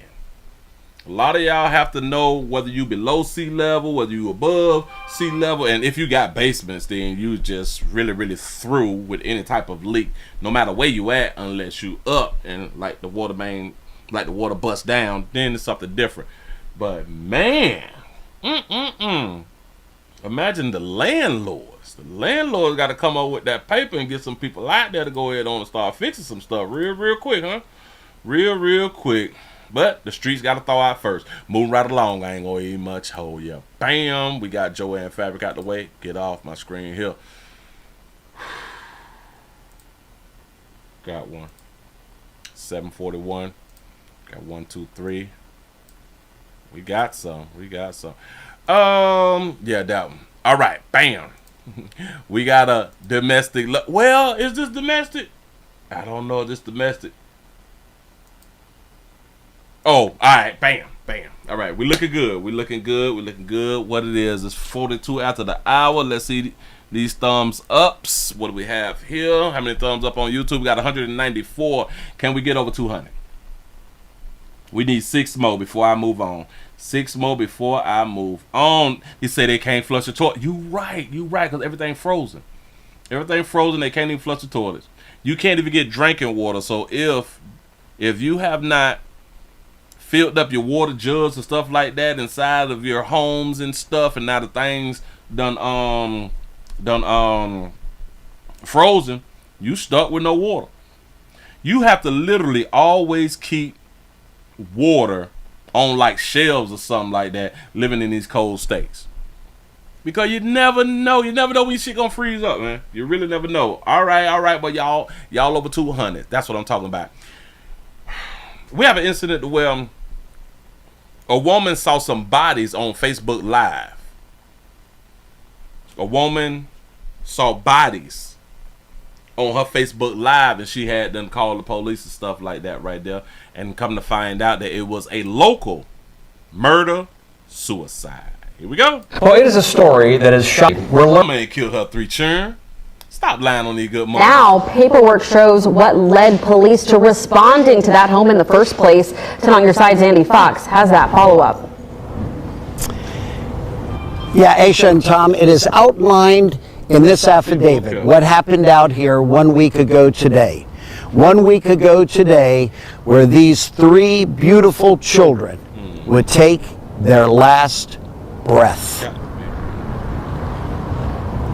A lot of y'all have to know whether you below sea level, whether you above sea level, and if you got basements, then you just really through with any type of leak, no matter where you at, unless you up and like the water main, like the water bust down, then it's something different. But man, imagine the landlords. The landlords got to come up with that paper and get some people out there to go ahead on and start fixing some stuff real quick, huh? Real quick. But the streets got to thaw out first. Moving right along, I ain't going to eat much. Oh, yeah. Bam. We got Joann Fabric out the way. Get off my screen here. Got one. 741. Got 1, 2, 3. We got some. Yeah, that one. All right. Bam. We got a domestic. Well, is this domestic? I don't know if this domestic. Oh, all right, bam. All right, we're looking good. What it is 42 after the hour. Let's see these thumbs ups. What do we have here? How many thumbs up on YouTube? We got 194. Can we get over 200? We need 6 more before I move on. 6 more before I move on. He said they can't flush the toilet. You right, because everything frozen. They can't even flush the toilets. You can't even get drinking water. So if you have not filled up your water jugs and stuff like that inside of your homes and stuff, and now the things done frozen, you stuck with no water. You have to literally always keep water on like shelves or something like that, living in these cold states, because you never know when your shit gonna freeze up, man. You really never know. All right, but y'all over 200. That's what I'm talking about. We have an incident where a woman saw some bodies on Facebook Live. A woman saw bodies on her Facebook Live, and she had them call the police and stuff like that right there, and come to find out that it was a local murder-suicide. Here we go. Well, it is a story that is shocking. Woman killed her 3 children. Stop lying on these good mothers. Now, paperwork shows what led police to responding to that home in the first place. 10 on your side's Andy Fox has that follow-up. Yeah, Aisha and Tom, it is outlined in this affidavit what happened out here 1 week ago today. 1 week ago today, where these 3 beautiful children would take their last breath.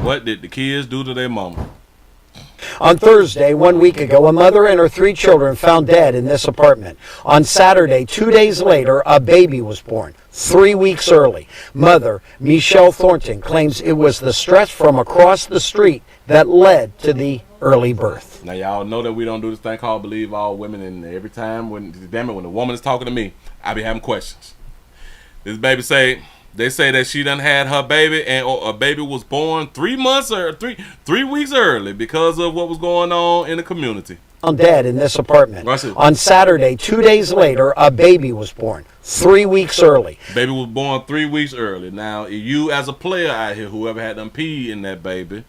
What did the kids do to their mama? On Thursday, 1 week ago, a mother and her 3 children found dead in this apartment. On Saturday, 2 days later, a baby was born, 3 weeks early. Mother Michelle Thornton claims it was the stress from across the street that led to the early birth. Now y'all know that we don't do this thing called believe all women, and every time when the woman is talking to me, I be having questions. This baby they say that she done had her baby, and a baby was born 3 months or 3 weeks early because of what was going on in the community. Found dead in this apartment. On Saturday, 2 days later, a baby was born, 3 weeks early. Baby was born 3 weeks early. Now, you as a player out here, whoever had them pee in that baby,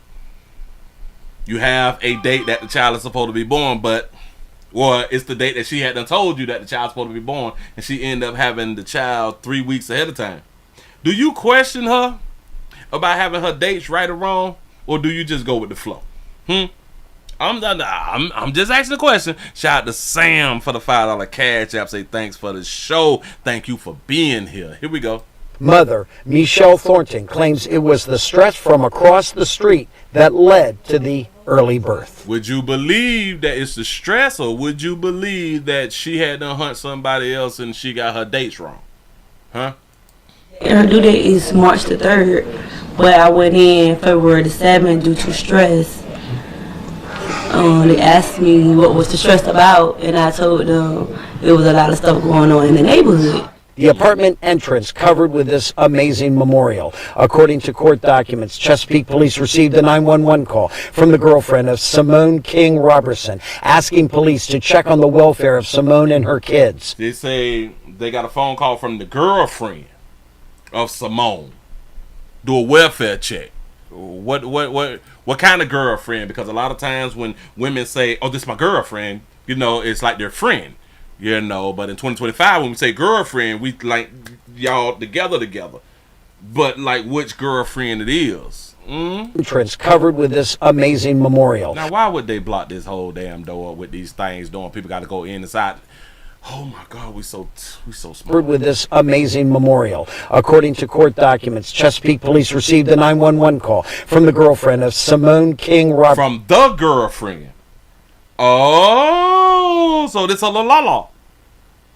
you have a date that the child is supposed to be born, or it's the date that she had done told you that the child's supposed to be born, and she ended up having the child 3 weeks ahead of time. Do you question her about having her dates right or wrong, or do you just go with the flow? I'm just asking a question. Shout out to Sam for the $5 cash app. Say thanks for the show. Thank you for being here. Here we go. Mother Michelle Thornton claims it was the stress from across the street that led to the early birth. Would you believe that it's the stress, or would you believe that she had to hunt somebody else and she got her dates wrong? Huh? Her due date is March the 3rd, but I went in February the 7th due to stress. They asked me what was the stress about, and I told them it was a lot of stuff going on in the neighborhood. The apartment entrance covered with this amazing memorial. According to court documents, Chesapeake police received a 911 call from the girlfriend of Simone King Robertson, asking police to check on the welfare of Simone and her kids. They say they got a phone call from the girlfriend of Simone. Do a welfare check. What kind of girlfriend? Because a lot of times when women say, "Oh, this is my girlfriend," it's like their friend. But in 2025, when we say girlfriend, we like y'all together. But like which girlfriend it is. Entrance covered with this amazing memorial. Now, why would they block this whole damn door with these things doing? People got to go inside. Oh my God, we so smart. With this amazing memorial. According to court documents, Chesapeake police received a 911 call from the girlfriend of Simone King Robertson. From the girlfriend. Oh, so this is her la.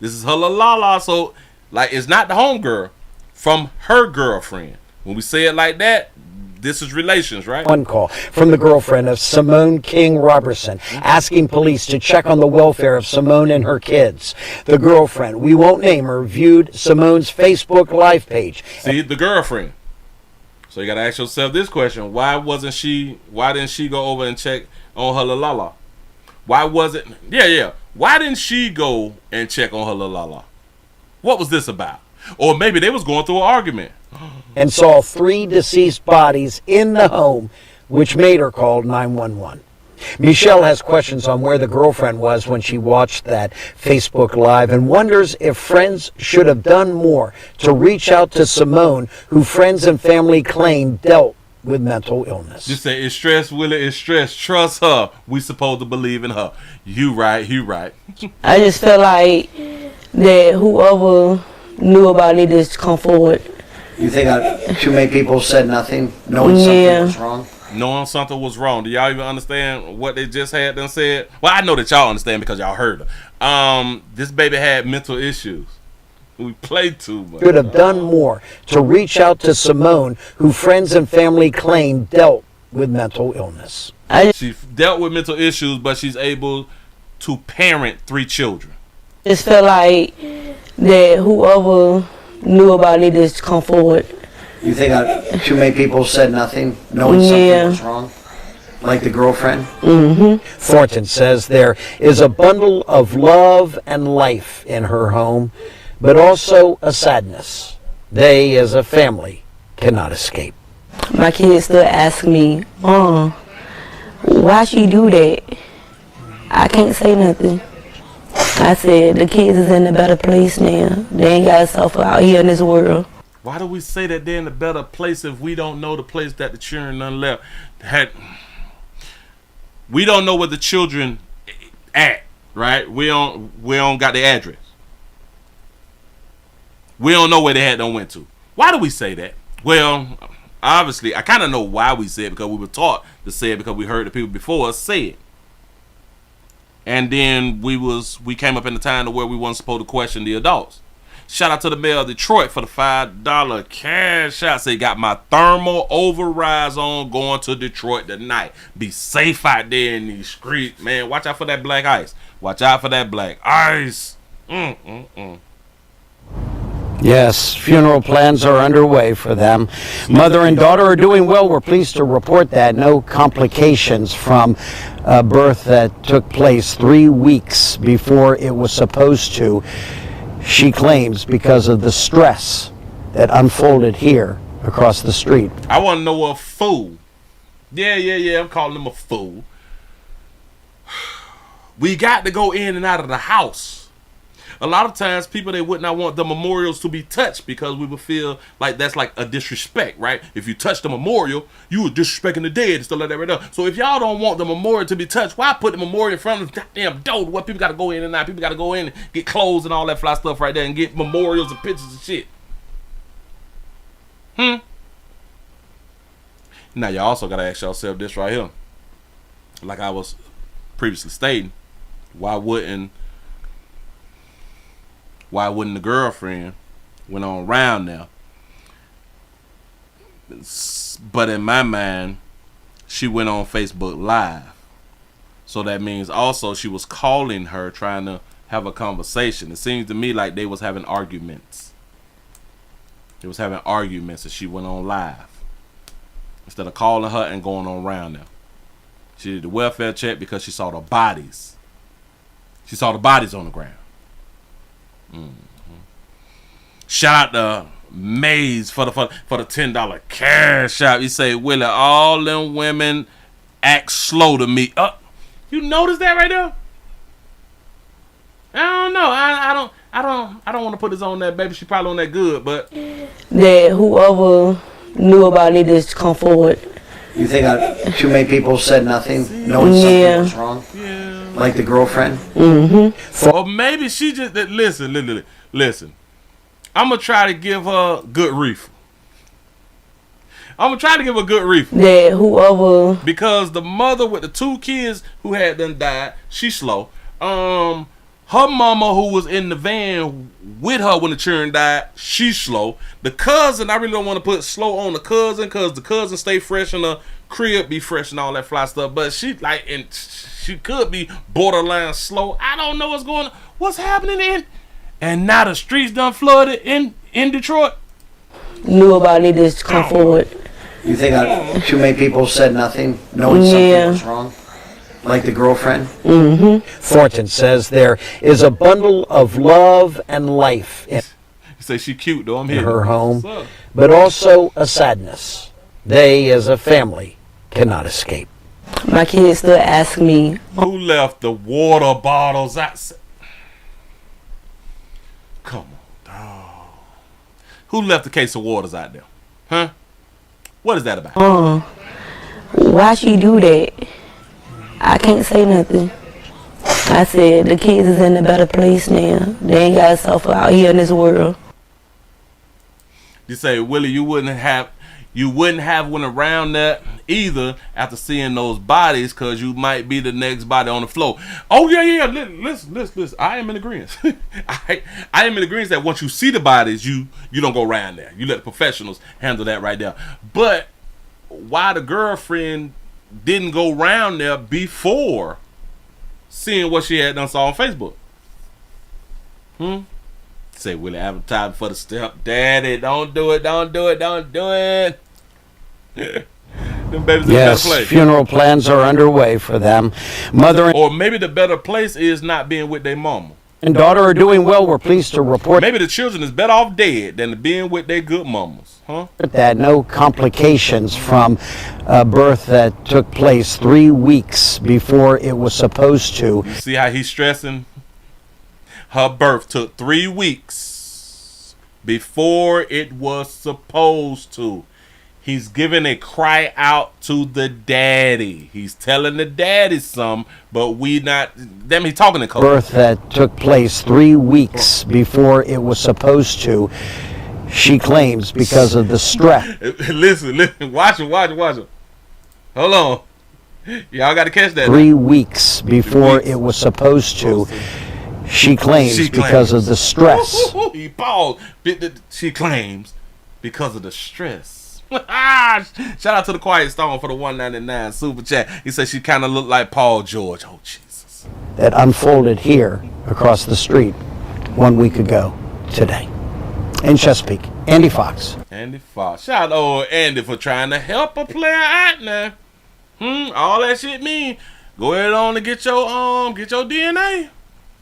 This is her la. So, like, it's not the homegirl, from her girlfriend. When we say it like that, this is relations, right? One call from the girlfriend of Simone King Robertson, asking police to check on the welfare of Simone and her kids. The girlfriend, we won't name her, viewed Simone's Facebook Live page. See, the girlfriend. So you got to ask yourself this question. Why didn't she go over and check on her la? Why didn't she go and check on her la? What was this about? Or maybe they was going through an argument. And saw 3 deceased bodies in the home, which made her call 911. Michelle has questions on where the girlfriend was when she watched that Facebook Live and wonders if friends should have done more to reach out to Simone, who friends and family claim dealt with mental illness. Just say, it's stress, Willie, it's stress. Trust her. We supposed to believe in her. You right. I just feel like that whoever knew about it just come forward. You think too many people said nothing, knowing something was wrong? Knowing something was wrong. Do y'all even understand what they just had done said? Well, I know that y'all understand because y'all heard her. This baby had mental issues. We played too much. Should have done more to reach out to Simone, who friends and family claim dealt with mental illness. She dealt with mental issues, but she's able to parent 3 children. Just feel like that whoever knew about it just come forward. You think too many people said nothing, knowing something was wrong? Like the girlfriend? Mm-hmm. Thornton says there is a bundle of love and life in her home, but also a sadness they as a family cannot escape. My kids still ask me, why she do that? I can't say nothing. I said the kids is in a better place now. They ain't got to suffer out here in this world. Why do we say that they're in a better place if we don't know the place that the children done left? We don't know where the children at, right? We don't got the address. We don't know where they had done went to. Why do we say that? Well, obviously, I kind of know why we say it, because we were taught to say it because we heard the people before us say it. And then we came up in the time to where we weren't supposed to question the adults. Shout out to the mayor of Detroit for the $5 cash out. Say, got my thermal overrides on going to Detroit tonight. Be safe out there in these streets, man. Watch out for that black ice. Watch out for that black ice. Yes, funeral plans are underway for them. Mother and daughter are doing well. We're pleased to report that. No complications from a birth that took place 3 weeks before it was supposed to. She claims because of the stress that unfolded here across the street. I want to know a fool. Yeah, I'm calling him a fool. We got to go in and out of the house. A lot of times people, they would not want the memorials to be touched because we would feel like that's like a disrespect, right? If you touch the memorial, you were disrespecting the dead and stuff like that right now. So if y'all don't want the memorial to be touched, why put the memorial in front of the goddamn door where people got to go in and out? People got to go in and get clothes and all that fly stuff right there and get memorials and pictures and shit. Now you also got to ask yourself this right here. Like I was previously stating, why wouldn't the girlfriend went on around now? But in my mind, she went on Facebook Live. So that means also she was calling her, trying to have a conversation. It seems to me like they was having arguments. They was having arguments and she went on live. Instead of calling her and going on around there. She did the welfare check because she saw the bodies. She saw the bodies on the ground. Shout out to Maze for the $10 cash out. You say, Willie, all them women act slow to me. You notice that right there? I don't know. I don't want to put this on that baby. She probably on that good, but that whoever knew about it just come forward. You think too many people said nothing, knowing something was wrong? Yeah. Like the girlfriend? Or maybe she just, listen. I'm going to try to give her good reefer. That whoever. Because the mother with the 2 kids who had done died, she's slow. Her mama who was in the van with her when the children died, she's slow. The cousin, I really don't want to put slow on the cousin because the cousin stay fresh in the crib, be fresh and all that fly stuff. But she could be borderline slow. I don't know what's happening and now the streets done flooded in Detroit. Knew about it just come forward. You think too many people said nothing, knowing something was wrong? Like the girlfriend? Thornton says there is a bundle of love and life in say she cute though. I'm here. Her home, but also a sadness. They, as a family, cannot escape. My kids still ask me, who left the water bottles outside? Come on, dog. Who left the case of waters out there? Huh? What is that about? Why she do that? I can't say nothing. I said the kids is in a better place now. They ain't got to suffer out here in this world. You say, Willie, you wouldn't have went around that either after seeing those bodies, because you might be the next body on the floor. Oh yeah. Listen. I am in agreement. I am in agreement that once you see the bodies, you don't go around there. You let the professionals handle that right there. But why the girlfriend didn't go round there before seeing what she had done saw on Facebook? Say, Willie, advertising for the step daddy. Don't do it. Them babies in a better place. Funeral plans are underway for them. Or maybe the better place is not being with their mama. And daughter are doing well. We're pleased to report. Maybe the children is better off dead than being with their good mamas. That no complications from a birth that took place 3 weeks before it was supposed to. You see how he's stressing? Her birth took 3 weeks before it was supposed to. He's giving a cry out to the daddy. He's telling the daddy something, but we not. Damn, he's talking to Cody. Birth that took place 3 weeks before it was supposed to. She claims because of the stress. Listen. Watch it. Hold on. Y'all got to catch that. 3 weeks before it was supposed to. She claims because of the stress. He paused. She claims because of the stress. Shout out to the Quiet Storm for the 199 super chat. He said she kind of looked like Paul George. Oh, Jesus. That unfolded here across the street 1 week ago today in Chesapeake. Andy Fox. Andy Fox. Shout out to old Andy for trying to help a player out now. All that shit mean. Go ahead on and get your DNA.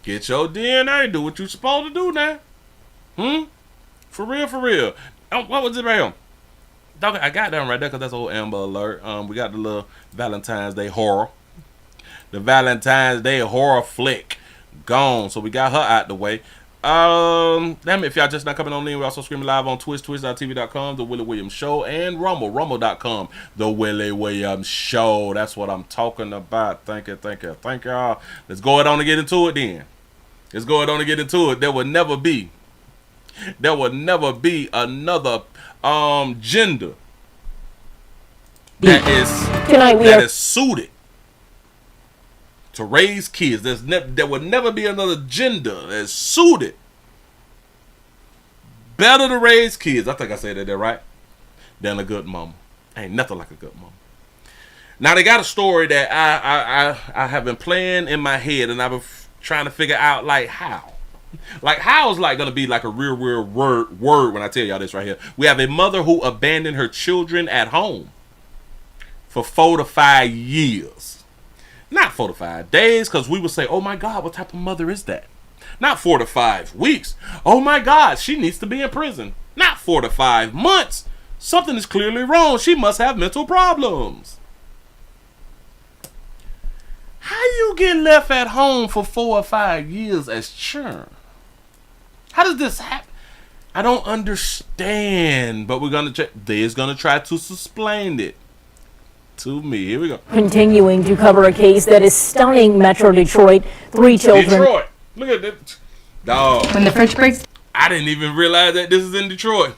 Get your DNA. Do what you supposed to do now. For real, for real. What was it right here? Dog, I got that right there because that's old Amber Alert. We got the little Valentine's Day horror. The Valentine's Day horror flick. Gone. So we got her out the way. Damn it, if y'all just not coming on in, we're also streaming live on Twitch, twitch.tv.com, The Willie Williams Show, and Rumble, rumble.com, The Willie Williams Show. That's what I'm talking about. Thank you, thank you, thank y'all. Let's go ahead on and get into it then. Let's go ahead on and get into it. There will never be another gender that is suited to raise kids. There will never be another gender that's suited better to raise kids. I think I said that there right. Than a good mama. Ain't nothing like a good mama. Now they got a story that I have been playing in my head, and I've been trying to figure out like how. Like how is like gonna be like a real word when I tell y'all this right here. We have a mother who abandoned her children at home for 4 to 5 years. Not 4 to 5 days, because we would say, oh my God, what type of mother is that? Not 4 to 5 weeks. Oh my God, she needs to be in prison. Not 4 to 5 months. Something is clearly wrong. She must have mental problems. How you get left at home for 4 or 5 years as churn? How does this happen? I don't understand, but we're gonna They's gonna try to explain it to me. Here we go. Continuing to cover a case that is stunning Metro Detroit. 3 children. Detroit. Look at that. Dog. When the fridge breaks. I didn't even realize that this is in Detroit.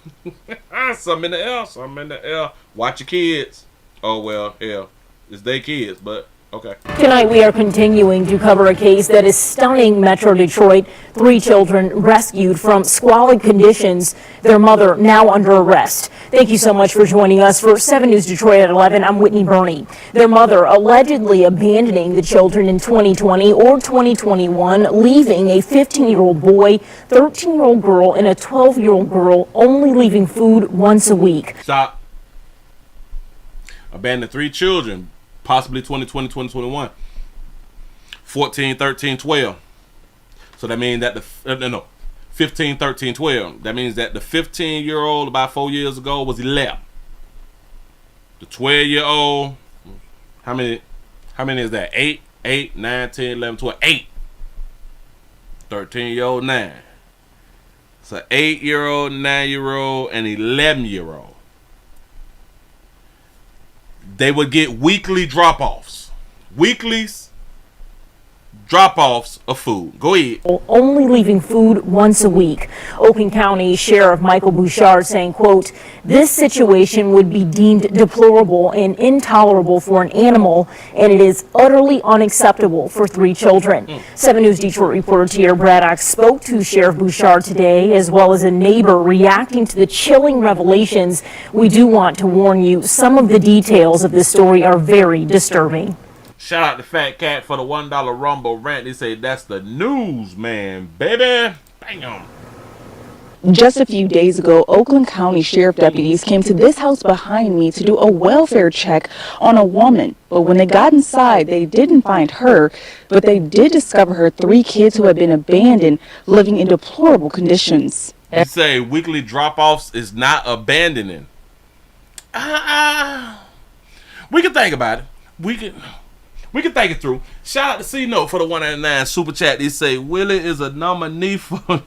Something in the air. Something in the air. Watch your kids. Oh, well, yeah. It's their kids, but okay. Tonight we are continuing to cover a case that is stunning Metro Detroit. 3 children rescued from squalid conditions. Their mother now under arrest. Thank you so much for joining us for 7 News Detroit at 11. I'm Whitney Burney. Their mother allegedly abandoning the children in 2020 or 2021, leaving a 15-year-old boy, 13-year-old girl, and a 12-year-old girl, only leaving food once a week. Stop. Abandoned 3 children. Possibly 2020, 2021. 14, 13, 12. So that means that 15, 13, 12. That means that the 15-year-old about 4 years ago was 11. The 12-year-old, how many is that? 8, 9, 10, 11, 12, 8. 13-year-old, 9. So 8-year-old, 9-year-old, and 11-year-old. They would get weekly drop-offs. Weeklies drop-offs of food. Go ahead. Only leaving food once a week. Oakland County Sheriff Michael Bouchard saying, quote, this situation would be deemed deplorable and intolerable for an animal, and it is utterly unacceptable for 3 children. 7 News Detroit reporter Tierra Braddock spoke to Sheriff Bouchard today, as well as a neighbor reacting to the chilling revelations. We do want to warn you, some of the details of this story are very disturbing. Shout out to Fat Cat for the $1 Rumble rant. He said that's the news, man, baby. Bam. Just a few days ago, Oakland County Sheriff deputies came to this house behind me to do a welfare check on a woman. But when they got inside, they didn't find her, but they did discover her 3 kids who had been abandoned, living in deplorable conditions. You say weekly drop-offs is not abandoning. We can think about it. We can think it through. Shout out to C-Note for the 199 super chat. They say Willie is a nominee for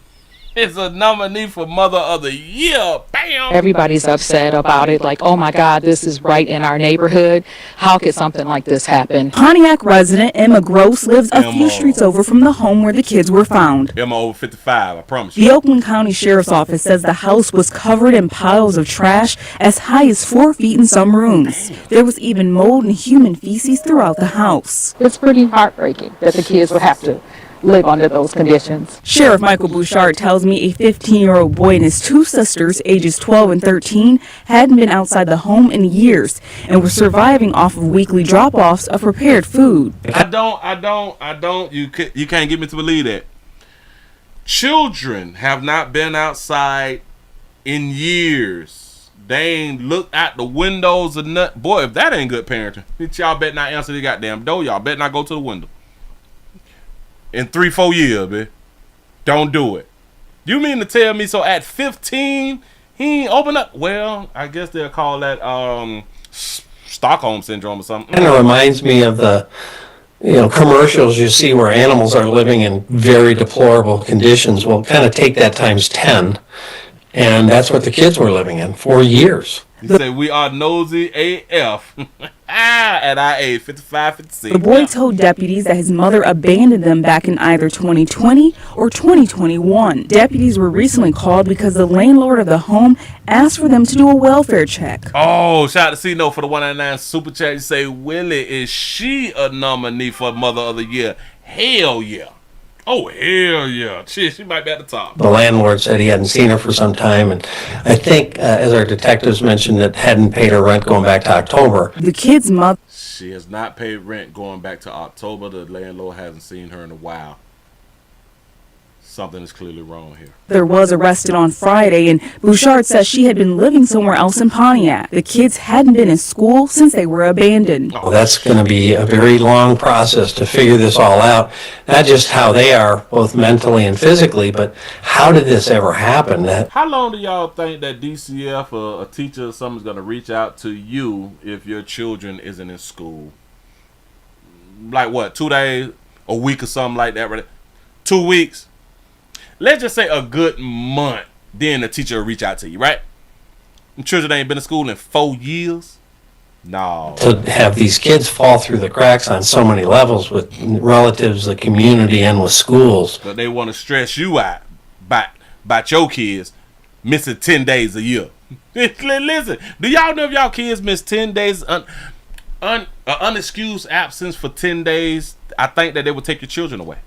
is a nominee for Mother of the Year. Bam! Everybody's upset about it, like, oh my God, this is right in our neighborhood. How could something like this happen? Pontiac resident Emma Gross lives a few streets over from the home where the kids were found. Emma over 55, I promise you. The Oakland County Sheriff's Office says the house was covered in piles of trash as high as 4 feet in some rooms. There was even mold and human feces throughout the house. It's pretty heartbreaking that the kids would have to live under those conditions. Sheriff Michael Bouchard tells me a 15-year-old boy and his 2 sisters, ages 12 and 13, hadn't been outside the home in years and were surviving off of weekly drop-offs of prepared food. I don't. You can't get me to believe that. Children have not been outside in years. They ain't looked out the windows or nothing. Boy, if that ain't good parenting, y'all better not answer the goddamn door. Y'all better not go to the window. In 3-4 years, man. Don't do it. You mean to tell me so at 15 he ain't open up? Well, I guess they'll call that Stockholm syndrome or something. And it reminds me of the commercials you see where animals are living in very deplorable conditions. Well, kind of take that times 10, and that's what the kids were living in for years. You say we are nosy AF. At our age, 55, 56. The boy told deputies that his mother abandoned them back in either 2020 or 2021. Deputies were recently called because the landlord of the home asked for them to do a welfare check. Oh, shout out to C-No for the 199 super chat. You say, Willie, is she a nominee for Mother of the Year? Hell yeah. Oh, hell yeah. She might be at the top. The landlord said he hadn't seen her for some time, and I think, as our detectives mentioned, that hadn't paid her rent going back to October. The kid's mother... She has not paid rent going back to October. The landlord hasn't seen her in a while. Something is clearly wrong here. There was arrested on Friday, and Bouchard says she had been living somewhere else in Pontiac. The kids hadn't been in school since they were abandoned. Well, that's going to be a very long process to figure this all out. Not just how they are, both mentally and physically, but how did this ever happen? How long do y'all think that DCF or a teacher or something's going to reach out to you if your children isn't in school? Like what, 2 days, a week or something like that? Right? 2 weeks? Let's just say a good month, then the teacher will reach out to you, right? And children ain't been to school in 4 years? No. To have these kids fall through the cracks on so many levels with relatives, the community, and with schools. But they want to stress you out about your kids missing 10 days a year. Listen, do y'all know if y'all kids miss 10 days, unexcused absence for 10 days, I think that they would take your children away.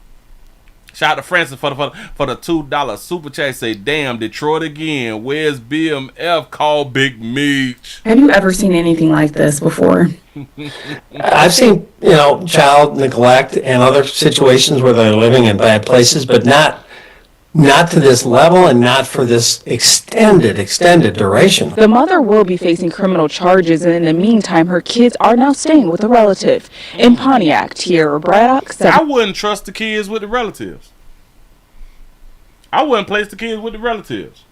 Shout out to Francis for the $2 super chat. Say, damn, Detroit again. Where's BMF? Call Big Meech. Have you ever seen anything like this before? I've seen, child neglect and other situations where they're living in bad places, but not to this level and not for this extended duration. The mother will be facing criminal charges, and in the meantime, her kids are now staying with a relative. In Pontiac, Tierra Braddock said, I wouldn't trust the kids with the relatives. I wouldn't place the kids with the relatives.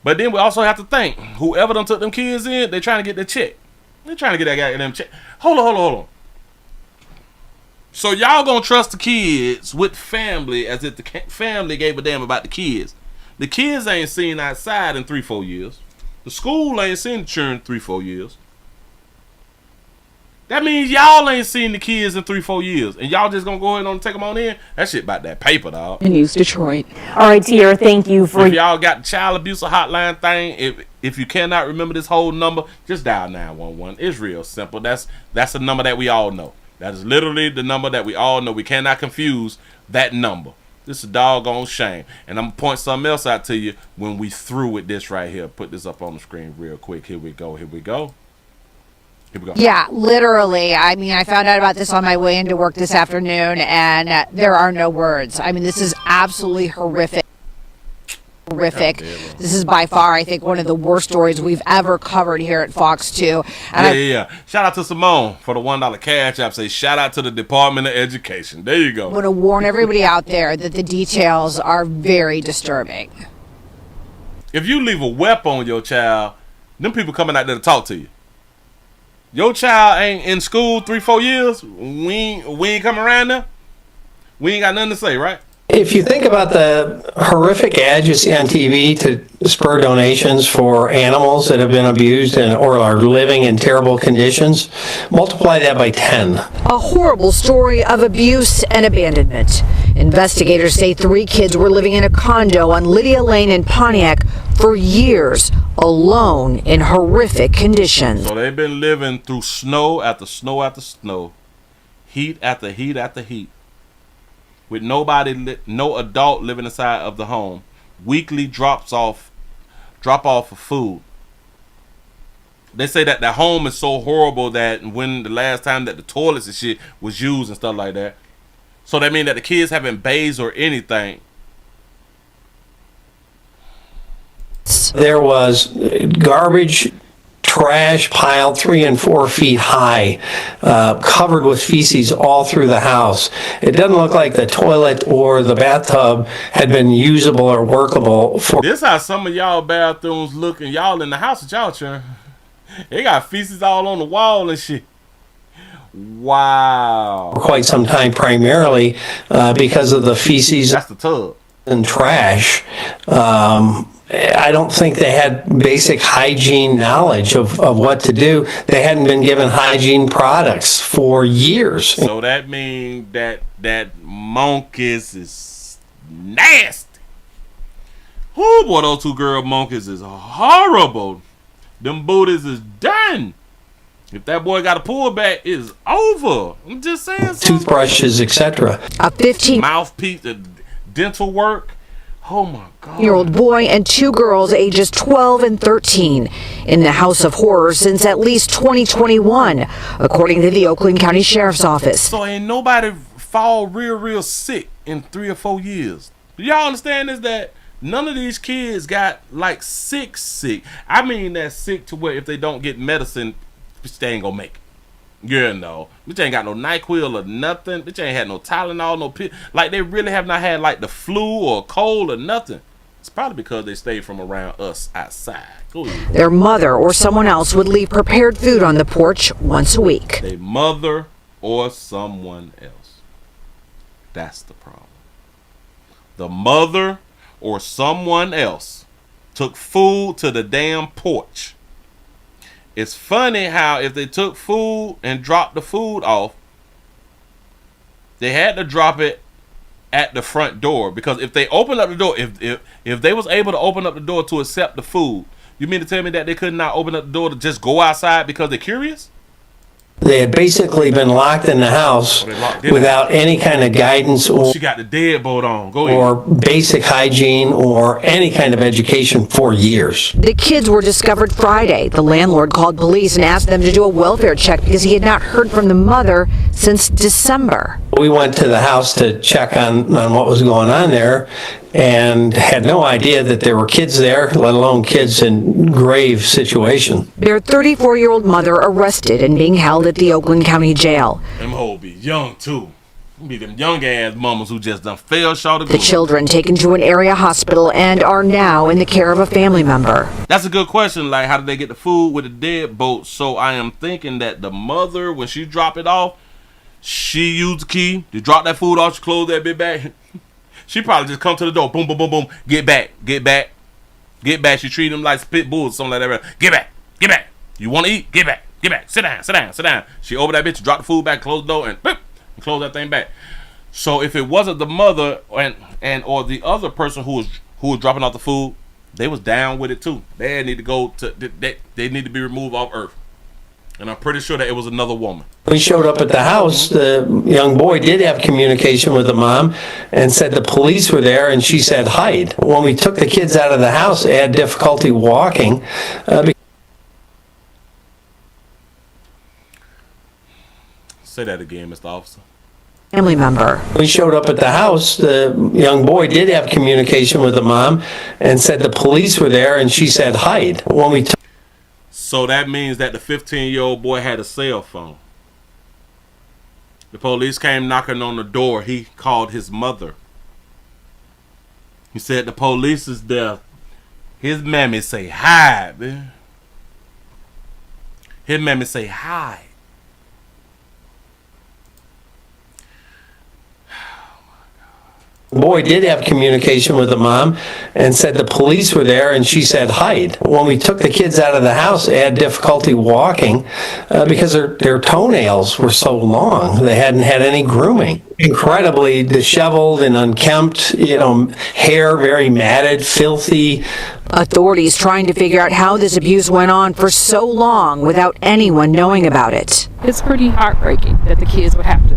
But then we also have to think, whoever done took them kids in, they're trying to get their check. They're trying to get that guy in them check. Hold on. So y'all gonna trust the kids with family as if the family gave a damn about the kids. The kids ain't seen outside in 3-4 years. The school ain't seen the children in 3-4 years. That means y'all ain't seen the kids in 3-4 years. And y'all just gonna go ahead and take them on in? That shit about that paper, dog. News Detroit. All right, Tierra, thank you for... If y'all got the child abuse hotline thing, if you cannot remember this whole number, just dial 911. It's real simple. That's a number that we all know. That is literally the number that we all know. We cannot confuse that number. This is a doggone shame. And I'm going to point something else out to you when we through with this right here. Put this up on the screen real quick. Here we go. Yeah, literally. I mean, I found out about this on my way into work this afternoon, and there are no words. I mean, this is absolutely horrific. This is by far, I think, one of the worst stories we've ever covered here at Fox 2. And yeah. Shout out to Simone for the $1 cash app. Say shout out to the Department of Education. There you go. I want to warn everybody out there that the details are very disturbing. If you leave a weapon on your child, them people coming out there to talk to you. Your child ain't in school 3-4 years. We ain't coming around there. We ain't got nothing to say, right? If you think about the horrific ads you see on TV to spur donations for animals that have been abused or are living in terrible conditions, multiply that by 10. A horrible story of abuse and abandonment. Investigators say 3 kids were living in a condo on Lydia Lane in Pontiac for years, alone in horrific conditions. So they've been living through snow after snow after snow, heat after heat after heat, with no adult living inside of the home. Weekly drop off of food. They say that the home is so horrible that when the last time that the toilets and shit was used and stuff like that. So that means that the kids haven't bathed or anything. There was garbage, trash piled 3 and 4 feet high, covered with feces all through the house. It doesn't look like the toilet or the bathtub had been usable or workable for. This how some of y'all bathrooms look, and y'all in the house with y'all children. They got feces all on the wall and shit. Wow. For quite some time, primarily because of the feces. That's the tub. And trash. I don't think they had basic hygiene knowledge of what to do. They hadn't been given hygiene products for years. So that means that monkeys is nasty. Whoo, boy, those 2 girl monkeys is horrible. Them booties is done. If that boy got a pullback, it is over. I'm just saying. Toothbrushes, etc. A 15 mouthpiece, dental work. Oh my God. Year-old boy and 2 girls ages 12 and 13 in the house of horror since at least 2021, according to the Oakland County Sheriff's Office. So ain't nobody fall real sick in 3 or 4 years. Do y'all understand this? That none of these kids got like sick. I mean that sick to where if they don't get medicine, they ain't gonna make it. Yeah, no. Bitch ain't got no NyQuil or nothing. Bitch ain't had no Tylenol, no pill. Like, they really have not had, like, the flu or cold or nothing. It's probably because they stayed from around us outside. Go ahead. Their mother or someone else would leave prepared food on the porch once a week. Their mother or someone else. That's the problem. The mother or someone else took food to the damn porch. It's funny how if they took food and dropped the food off, they had to drop it at the front door, because if they opened up the door, if they was able to open up the door to accept the food, you mean to tell me that they could not open up the door to just go outside because they're curious? They had basically been locked in the house without any kind of guidance or she got the deadbolt on. Go ahead. Or basic hygiene or any kind of education for years. The kids were discovered Friday. The landlord called police and asked them to do a welfare check because he had not heard from the mother since December. We went to the house to check on what was going on there and had no idea that there were kids there, let alone kids in grave situation. Their 34-year-old mother arrested and being held at the Oakland County Jail. Them hoes be young too. Be them young ass mamas who just done fell short of the children taken to an area hospital and are now in the care of a family member. That's a good question. Like, how did they get the food with the deadbolt? So I am thinking that the mother, when she dropped it off, she used the key to drop that food off. She closed that bit back. She probably just come to the door, boom, boom, boom, boom, get back. She treated them like pit bulls, something like that. Get back. You want to eat? Get back. Sit down. She opened that bitch, dropped the food back, closed the door, and boop, and closed that thing back. So if it wasn't the mother and or the other person who was dropping off the food, they was down with it too. They need to go to they need to be removed off Earth. And I'm pretty sure that it was another woman. We showed up at the house. The young boy did have communication with the mom and said the police were there, and she said hide. When we took the kids out of the house, they had difficulty walking. Say that again, Mr. Officer. Family member. We showed up at the house. The young boy did have communication with the mom and said the police were there, and she said hide. When we took. So that means that the 15-year-old boy had a cell phone. The police came knocking on the door. He called his mother. He said the police is there. His mammy say hi, man. His mammy say hi. The boy did have communication with the mom and said the police were there, and she said hide. When we took the kids out of the house, they had difficulty walking because their toenails were so long. They hadn't had any grooming. Incredibly disheveled and unkempt, hair very matted, filthy. Authorities trying to figure out how this abuse went on for so long without anyone knowing about it. It's pretty heartbreaking that the kids would have to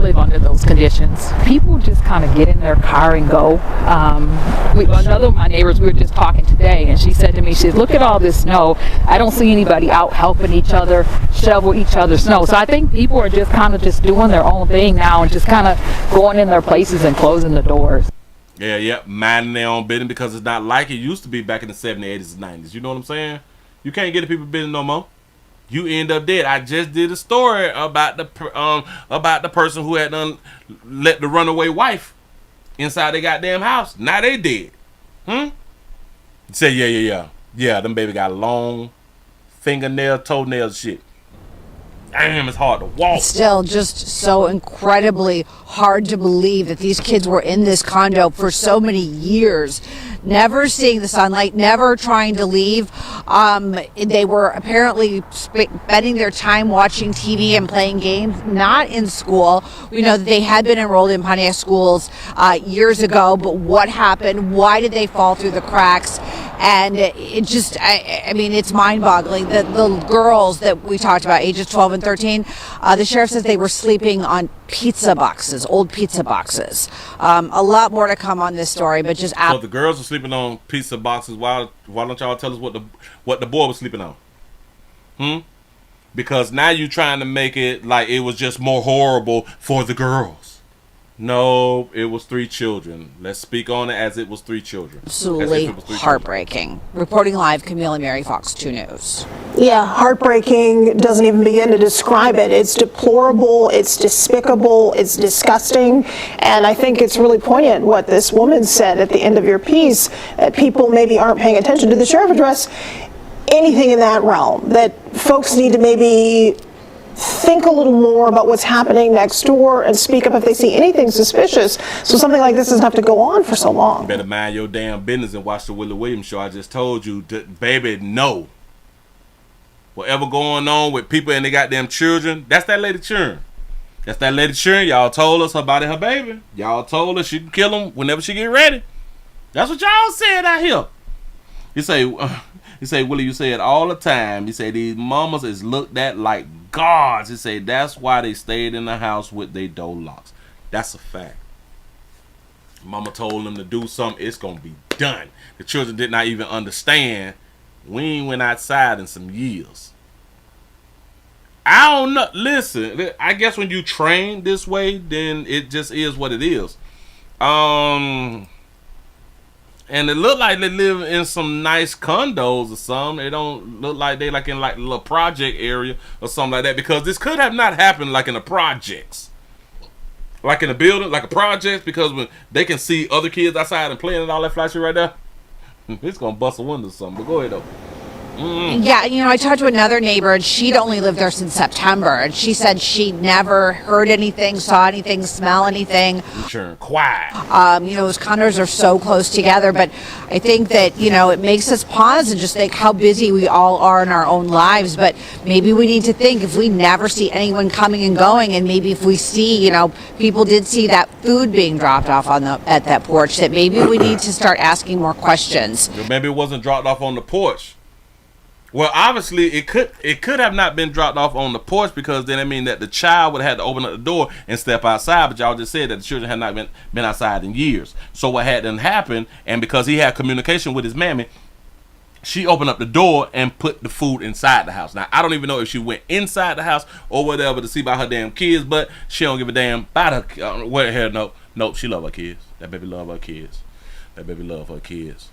live under those conditions. People just kind of get in their car and go. Another of my neighbors, we were just talking today, and she said to me, she said, look at all this snow. I don't see anybody out helping each other, shovel each other's snow. So I think people are just kind of just doing their own thing now and just kind of going in their places and closing the doors. Yeah, minding their own business, because it's not like it used to be back in the 70s, 80s, and 90s. You know what I'm saying? You can't get the people business no more. You end up dead. I just did a story about the person who had let the runaway wife inside their goddamn house. Now they dead. Say yeah. Them baby got long fingernail, toenail shit. Damn, it's hard to walk. Still just so incredibly hard to believe that these kids were in this condo for so many years, never seeing the sunlight, never trying to leave. They were apparently spending their time watching TV and playing games, not in school. We know that they had been enrolled in Pontiac schools years ago, but what happened? Why did they fall through the cracks? And it just, I mean, it's mind-boggling. The girls that we talked about, ages 12 and 13, the sheriff says they were sleeping on pizza boxes, old pizza boxes. A lot more to come on this story, but just... So the girls are sleeping on pizza boxes. Why don't y'all tell us what the boy was sleeping on? Because now you're trying to make it like it was just more horrible for the girls. No, it was 3 children. Let's speak on it as it was 3 children. Absolutely heartbreaking. Reporting live, Camille and Mary, Fox 2 News. Yeah, heartbreaking doesn't even begin to describe it. It's deplorable, it's despicable, it's disgusting, and I think it's really poignant what this woman said at the end of your piece, that people maybe aren't paying attention to the sheriff address, anything in that realm, that folks need to maybe think a little more about what's happening next door and speak up if they see anything suspicious, so something like this doesn't have to go on for so long. You better mind your damn business and watch the Willie Williams show. I just told you, baby, no. Whatever going on with people and they goddamn children, that's that lady children. That's that lady children. Y'all told us about her baby. Y'all told her she can kill him whenever she get ready. That's what y'all said out here. You say, Willie, you say it all the time. You say these mamas is looked at like gods. You say that's why they stayed in the house with their door locks. That's a fact. Mama told them to do something, it's gonna be done. The children did not even understand. We ain't went outside in some years. I don't know. Listen, I guess when you train this way, then it just is what it is. And it look like they live in some nice condos or something. They don't look like they like in like a little project area or something like that, because this could have not happened like in the projects. Like in a building, like a project, because when they can see other kids outside and playing and all that flashy right there, it's gonna bust a window or something. But go ahead though. Yeah, I talked to another neighbor, and she'd only lived there since September, and she said she never heard anything, saw anything, smell anything. Sure, quiet. Those condos are so close together, but I think that, it makes us pause and just think how busy we all are in our own lives, but maybe we need to think if we never see anyone coming and going, and maybe if we see, people did see that food being dropped off at that porch, that maybe we need to start asking more questions. Maybe it wasn't dropped off on the porch. Well, obviously, it could have not been dropped off on the porch, because then I mean that the child would have had to open up the door and step outside. But y'all just said that the children had not been outside in years. So what had done happened, and because he had communication with his mammy, she opened up the door and put the food inside the house. Now, I don't even know if she went inside the house or whatever to see about her damn kids, but she don't give a damn about her. Nope, she love her kids. That baby love her kids. That baby love her kids.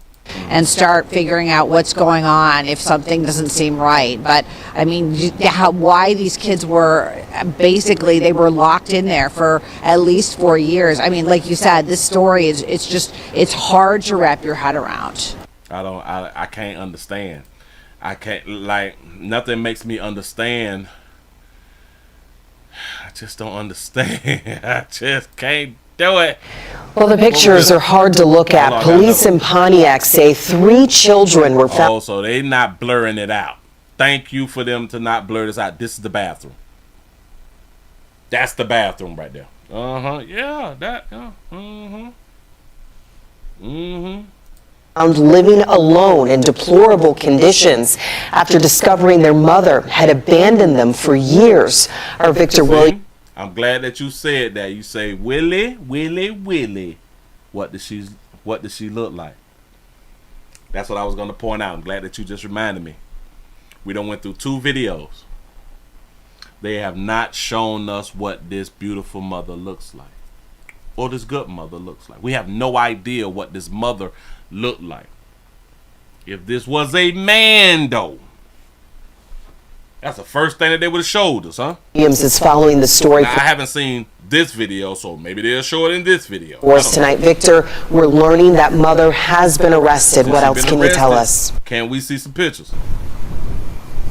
And start figuring out what's going on if something doesn't seem right. But I mean, why these kids were basically, they were locked in there for at least 4 years. I mean, like you said, this story it's hard to wrap your head around. I can't understand. I can't, nothing makes me understand. I just don't understand. I just can't do it. Well, the pictures are hard to look at. Police in Pontiac say 3 children were found. Oh, so they not blurring it out. Thank you for them to not blur this out. This is the bathroom. That's the bathroom right there. Yeah, that. Found living alone in deplorable conditions after discovering their mother had abandoned them for years. Our Victor Willie. I'm glad that you said that. You say Willie. What does she look like? That's what I was going to point out. I'm glad that you just reminded me. We done went through 2 videos. They have not shown us what this beautiful mother looks like, or this good mother looks like. We have no idea what this mother looked like. If this was a man, though, that's the first thing that they would have showed us, huh? Williams is following the story. Now, I haven't seen this video, so maybe they'll show it in this video. For us tonight, Victor, we're learning that mother has been arrested. What else can you tell us? Can we see some pictures?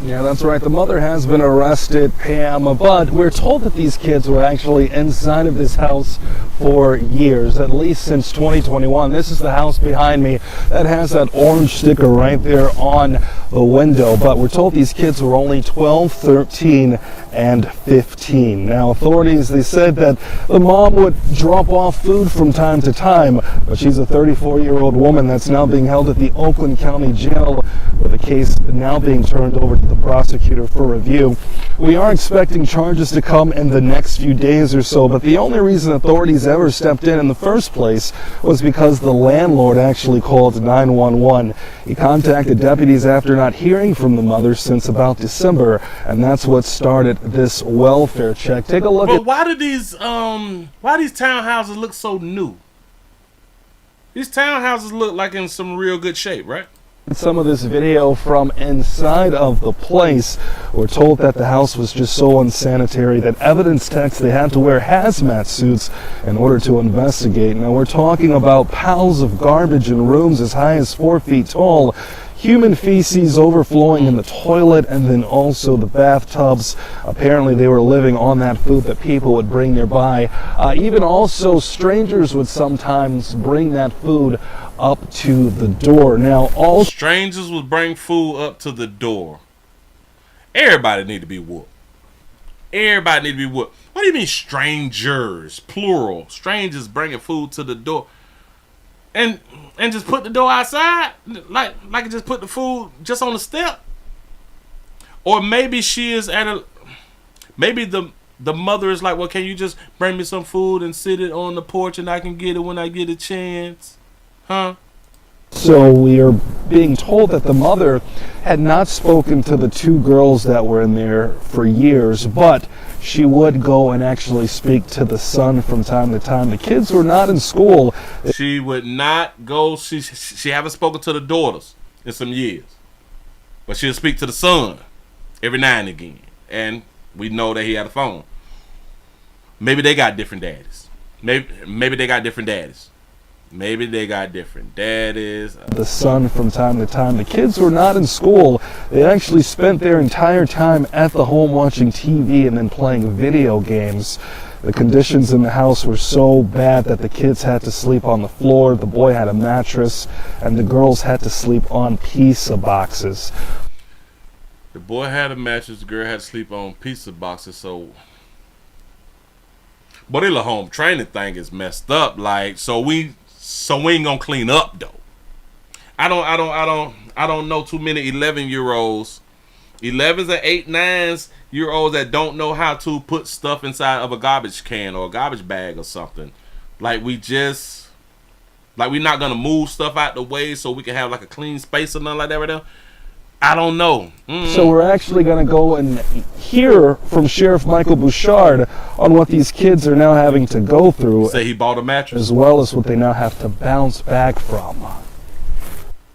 Yeah, that's right. The mother has been arrested, Pam, but we're told that these kids were actually inside of this house for years, at least since 2021. This is the house behind me that has that orange sticker right there on the window, but we're told these kids were only 12, 13, and 15. Now, authorities, they said that the mom would drop off food from time to time, but she's a 34-year-old woman that's now being held at the Oakland County Jail, with the case now being turned over to the prosecutor for review. We are expecting charges to come in the next few days or so, but the only reason authorities ever stepped in the first place was because the landlord actually called 911. He contacted deputies after not hearing from the mother since about December, and that's what started this welfare check. Take a look at. Why do these townhouses look so new? These townhouses look like in some real good shape, right? Some of this video from inside of the place. We're told that the house was just so unsanitary that evidence techs, they had to wear hazmat suits in order to investigate. Now, we're talking about piles of garbage in rooms as high as 4 feet tall, human feces overflowing in the toilet, and then also the bathtubs. Apparently they were living on that food that people would bring nearby. Even also strangers would sometimes bring that food up to the door. Now, all strangers would bring food up to the door. Everybody need to be whooped. Everybody need to be whooped. What do you mean strangers? Plural. Strangers bringing food to the door. And just put the door outside? Like just put the food just on the step? Or maybe she is at a... Maybe the mother is like, well, can you just bring me some food and sit it on the porch and I can get it when I get a chance? Huh? So we are being told that the mother had not spoken to the 2 girls that were in there for years, but she would go and actually speak to the son from time to time. The kids were not in school. She would not go. She haven't spoken to the daughters in some years, but she'll speak to the son every now and again. And we know that he had a phone. Maybe they got different daddies. Maybe they got different daddies. Maybe they got different daddies. The son from time to time. The kids were not in school. They actually spent their entire time at the home watching TV and then playing video games. The conditions in the house were so bad that the kids had to sleep on the floor, the boy had a mattress, and the girls had to sleep on pizza boxes. The boy had a mattress, the girl had to sleep on pizza boxes, so... But the home training thing is messed up, like, so we ain't gonna clean up though. I don't know too many 11-year-olds, 11s and 9-year-olds that don't know how to put stuff inside of a garbage can or a garbage bag or something. Like we're not gonna move stuff out the way so we can have like a clean space or nothing like that right now. I don't know. So we're actually going to go and hear from Sheriff Michael Bouchard on what these kids are now having to go through. Say he bought a mattress. As well as what they now have to bounce back from.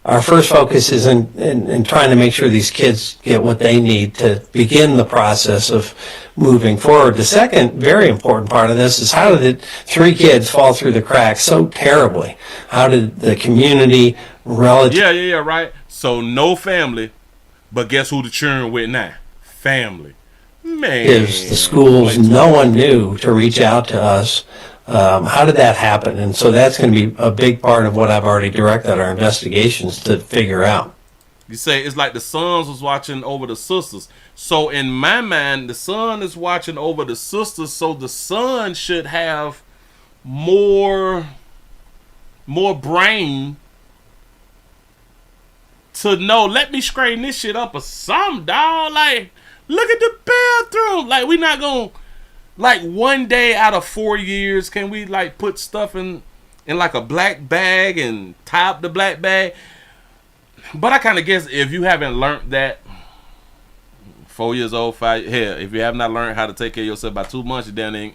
Our first focus is in trying to make sure these kids get what they need to begin the process of moving forward. The second very important part of this is how did 3 kids fall through the cracks so terribly? How did the community Yeah, right. So no family, but guess who the children with now? Family. Man. The schools, no one knew to reach out to us How did that happen? And so that's going to be a big part of what I've already directed our investigations to figure out. You say it's like the sons was watching over the sisters. So in my mind, the son is watching over the sisters, so the son should have more brain to know, let me straighten this shit up or something, dog. Like, look at the bathroom. Like, we not gonna, like, one day out of 4 years, can we, like, put stuff in like a black bag and tie up the black bag? But I kind of guess if you haven't learned that, 4 years old, 5, hell, if you have not learned how to take care of yourself by 2 months, you damn near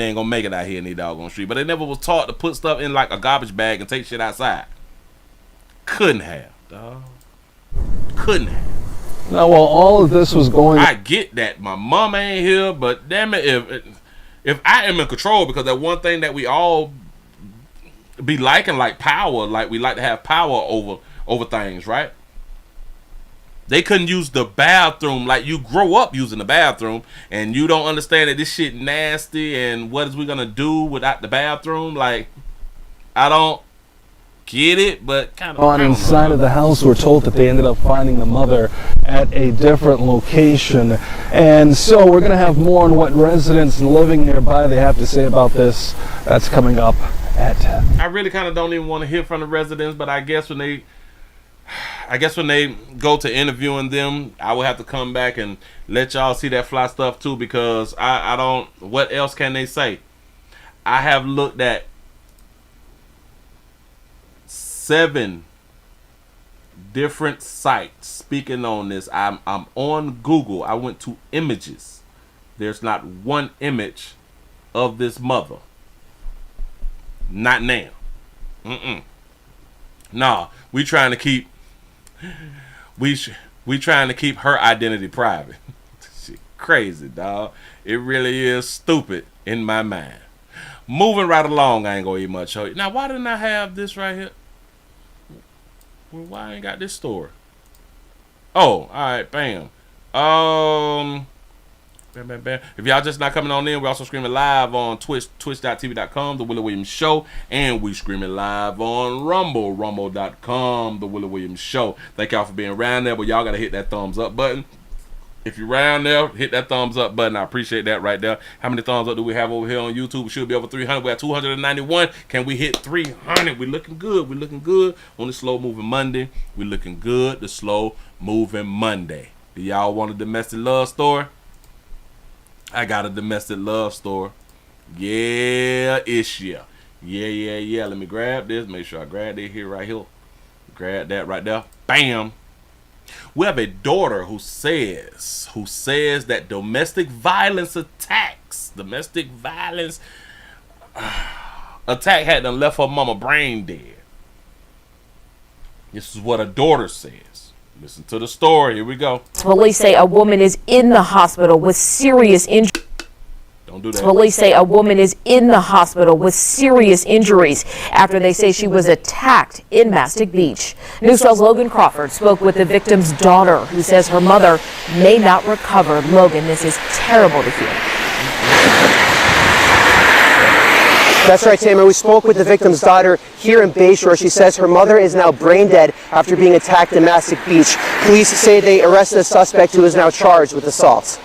ain't gonna make it out here in the doggone street. But they never was taught to put stuff in like a garbage bag and take shit outside. Couldn't have, dog. Couldn't have. Now, while all of this was going on, I get that my mom ain't here, but damn it, if I am in control, because that one thing that we all be liking, like power, like we like to have power over things, right? They couldn't use the bathroom. Like, you grow up using the bathroom and you don't understand that this shit nasty and what is we gonna do without the bathroom? Like, I don't get it, but kind of on inside of the house. We're told that they ended up finding the mother at a different location. And so we're going to have more on what residents living nearby they have to say about this. That's coming up at 10. I really kind of don't even want to hear from the residents, but I guess when they go to interviewing them, I will have to come back and let y'all see that fly stuff too, because I don't, what else can they say? I have looked at 7 different sites speaking on this. I'm on Google. I went to images. There's not one image of this mother. Not now. Nah, we trying to keep her identity private. Shit crazy, dog. It really is stupid in my mind. Moving right along, I ain't gonna eat much. Now, why didn't I have this right here? Well, why I ain't got this story? Oh, alright, bam. Bam. If y'all just not coming on in, we're also streaming live on twitch.tv.com, The Willie Williams Show, and we streaming live on rumble.com, The Willie Williams Show. Thank y'all for being around there, but y'all gotta hit that thumbs up button. If you're around there, hit that thumbs up button. I appreciate that right there. How many thumbs up do we have over here on YouTube? We should be over 300. We're at 291. Can we hit 300? We're looking good. We're looking good on the slow moving Monday. We're looking good the slow moving Monday. Do y'all want a domestic love story? I got a domestic love story. Yeah, it's yeah. Yeah. Let me grab this. Make sure I grab it here, right here. Grab that right there. Bam. We have a daughter who says that domestic violence attack had done left her mama brain dead. This is what a daughter says. Listen to the story. Here we go. Police say a woman is in the hospital with serious injuries. Don't do that. Police say a woman is in the hospital with serious injuries after they say she was attacked in Mastic Beach. News 12's Logan Crawford spoke with the victim's daughter, who says her mother may not recover. Logan, this is terrible to hear. That's right, Tamara. We spoke with the victim's daughter here in Bayshore. She says her mother is now brain dead after being attacked in Mastic Beach. Police say they arrested a suspect who is now charged with assault.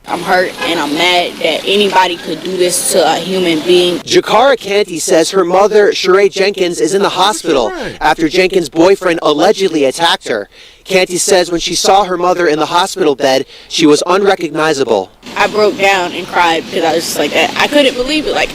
I'm hurt and I'm mad that anybody could do this to a human being. Jakara Canty says her mother, Sheree Jenkins, is in the hospital after Jenkins' boyfriend allegedly attacked her. Canty says when she saw her mother in the hospital bed, she was unrecognizable. I broke down and cried because I was just like, I couldn't believe it. Like,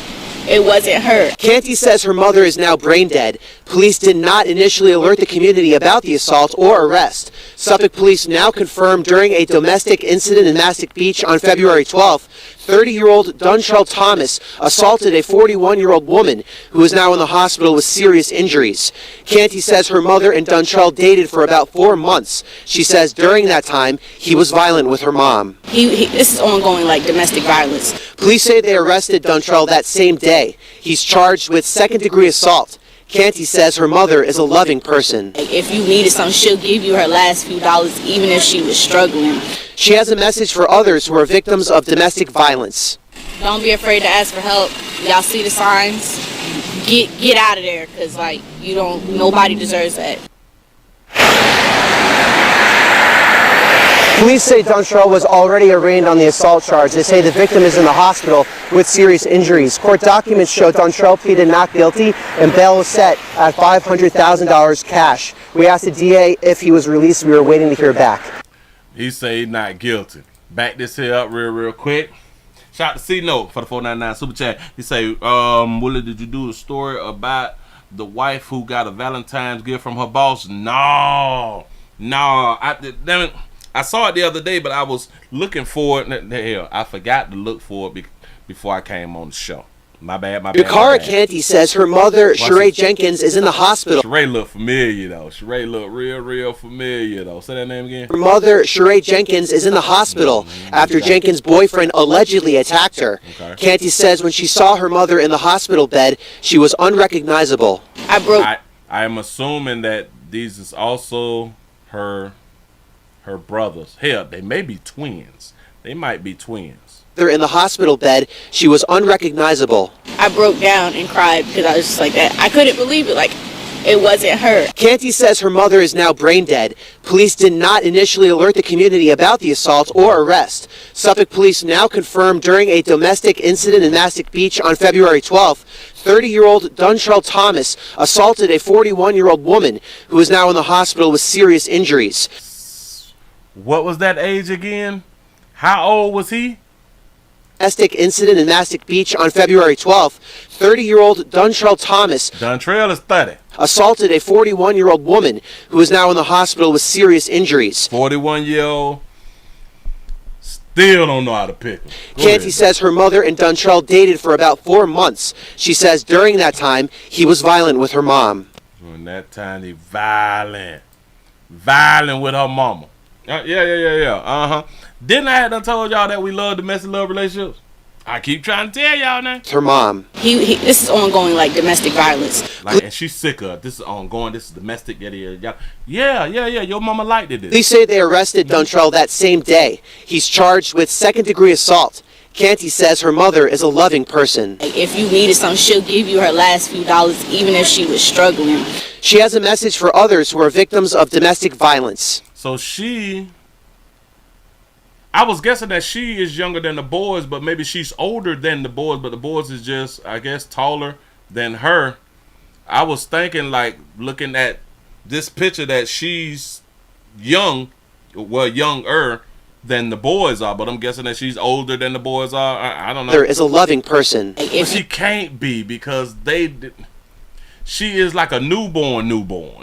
it wasn't her. Canty says her mother is now brain dead. Police did not initially alert the community about the assault or arrest. Suffolk police now confirmed during a domestic incident in Mastic Beach on February 12th, 30-year-old Dunchell Thomas assaulted a 41-year-old woman who is now in the hospital with serious injuries. Canty says her mother and Dunchell dated for about 4 months. She says during that time, he was violent with her mom. This is ongoing, like, domestic violence. Police say they arrested Dunchell that same day. He's charged with second-degree assault. Canty says her mother is a loving person. If you needed something, she'll give you her last few dollars, even if she was struggling. She has a message for others who are victims of domestic violence. Don't be afraid to ask for help. Y'all see the signs? Get out of there, cause like nobody deserves that. Police say Duntrell was already arraigned on the assault charge. They say the victim is in the hospital with serious injuries. Court documents show Duntrell pleaded not guilty and bail was set at $500,000 cash. We asked the DA if he was released. We were waiting to hear back. He say not guilty. Back this here up real quick. Shout out to C-Note for the 499 Super Chat. He say, Willie, did you do the story about the wife who got a Valentine's gift from her boss? No. Damn it. I saw it the other day, but I was looking for it. Hell, I forgot to look for it before I came on the show. My bad. Yakara Canty says her mother, Sheree Jenkins, is in the hospital. Sheree look familiar, though. Sheree look real familiar, though. Say that name again. Her mother, Sheree Jenkins, is in the hospital after Jenkins' boyfriend allegedly attacked her. Okay. Canty says when she saw her mother in the hospital bed, she was unrecognizable. I am assuming that these is also her brothers. Hell, they may be twins. They might be twins. They're in the hospital bed. She was unrecognizable. I broke down and cried because I was just like that. I couldn't believe it. Like, it wasn't her. Canty says her mother is now brain dead. Police did not initially alert the community about the assault or arrest. Suffolk police now confirmed during a domestic incident in Mastic Beach on February 12th, 30-year-old Duntrell Thomas assaulted a 41-year-old woman who is now in the hospital with serious injuries. What was that age again? How old was he? Domestic incident in Mastic Beach on February 12th, 30-year-old Duntrell Thomas Duntrell is 30. Assaulted a 41-year-old woman who is now in the hospital with serious injuries. 41-year-old still don't know how to pick him. Canty says her mother and Duntrell dated for about 4 months. She says during that time, he was violent with her mom. During that time, he violent with her mama. Yeah. Didn't I have done told y'all that we love domestic love relationships? I keep trying to tell y'all now. Her mom. This is ongoing, like, domestic violence. Like, and she's sick of it. This is ongoing. This is domestic. Yeah. Your mama liked it. Police say they arrested Duntrell that same day. He's charged with second-degree assault. Canty says her mother is a loving person. If you needed something, she'll give you her last few dollars, even if she was struggling. She has a message for others who are victims of domestic violence. So I was guessing that she is younger than the boys, but maybe she's older than the boys, but the boys is just, I guess, taller than her. I was thinking, like, looking at this picture that she's younger than the boys are, but I'm guessing that she's older than the boys are. I don't know. There is a loving person. But she can't be because she is like a newborn.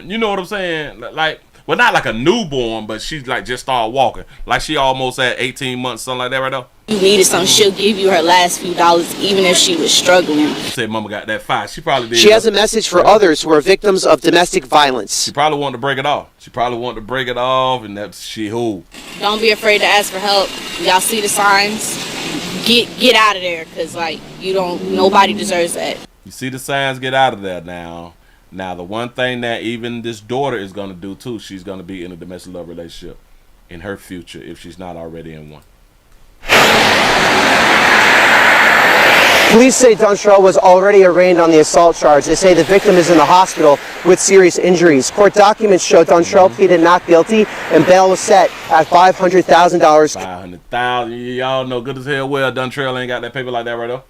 You know what I'm saying? Like, well, not like a newborn, but she's like just started walking. Like she almost at 18 months, something like that right now. You needed something, she'll give you her last few dollars, even if she was struggling. She said mama got that fight. She probably did. She has a message for others who are victims of domestic violence. She probably wanted to break it off. And that's she who. Don't be afraid to ask for help. Y'all see the signs? Get out of there, cause like nobody deserves that. You see the signs, get out of there now. Now, the one thing that even this daughter is going to do, too, she's going to be in a domestic love relationship in her future if she's not already in one. Police say Duntrell was already arraigned on the assault charge. They say the victim is in the hospital with serious injuries. Court documents show Duntrell pleaded not guilty and bail was set at $500,000. $500,000. Y'all know good as hell well Duntrell ain't got that paper like that right there.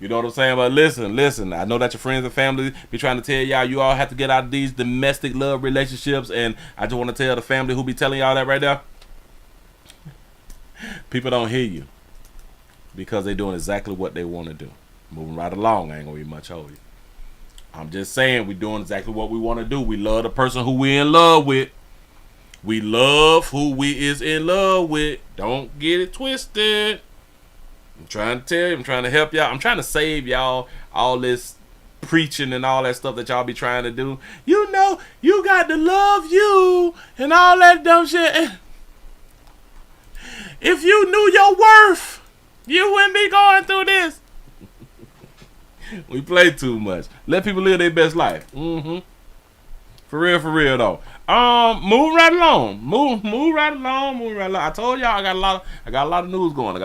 You know what I'm saying? But listen, I know that your friends and family be trying to tell y'all you all have to get out of these domestic love relationships, and I just want to tell the family who be telling y'all that right there. People don't hear you because they doing exactly what they want to do. Moving right along, I ain't gonna be much over you. I'm just saying we doing exactly what we want to do. We love the person who we in love with. We love who we is in love with. Don't get it twisted. I'm trying to tell you, I'm trying to help y'all. I'm trying to save y'all all this preaching and all that stuff that y'all be trying to do. You know, you got to love you and all that dumb shit. If you knew your worth, you wouldn't be going through this. We play too much. Let people live their best life. For real though. Move right along. Move right along. I told y'all I got a lot of news going. If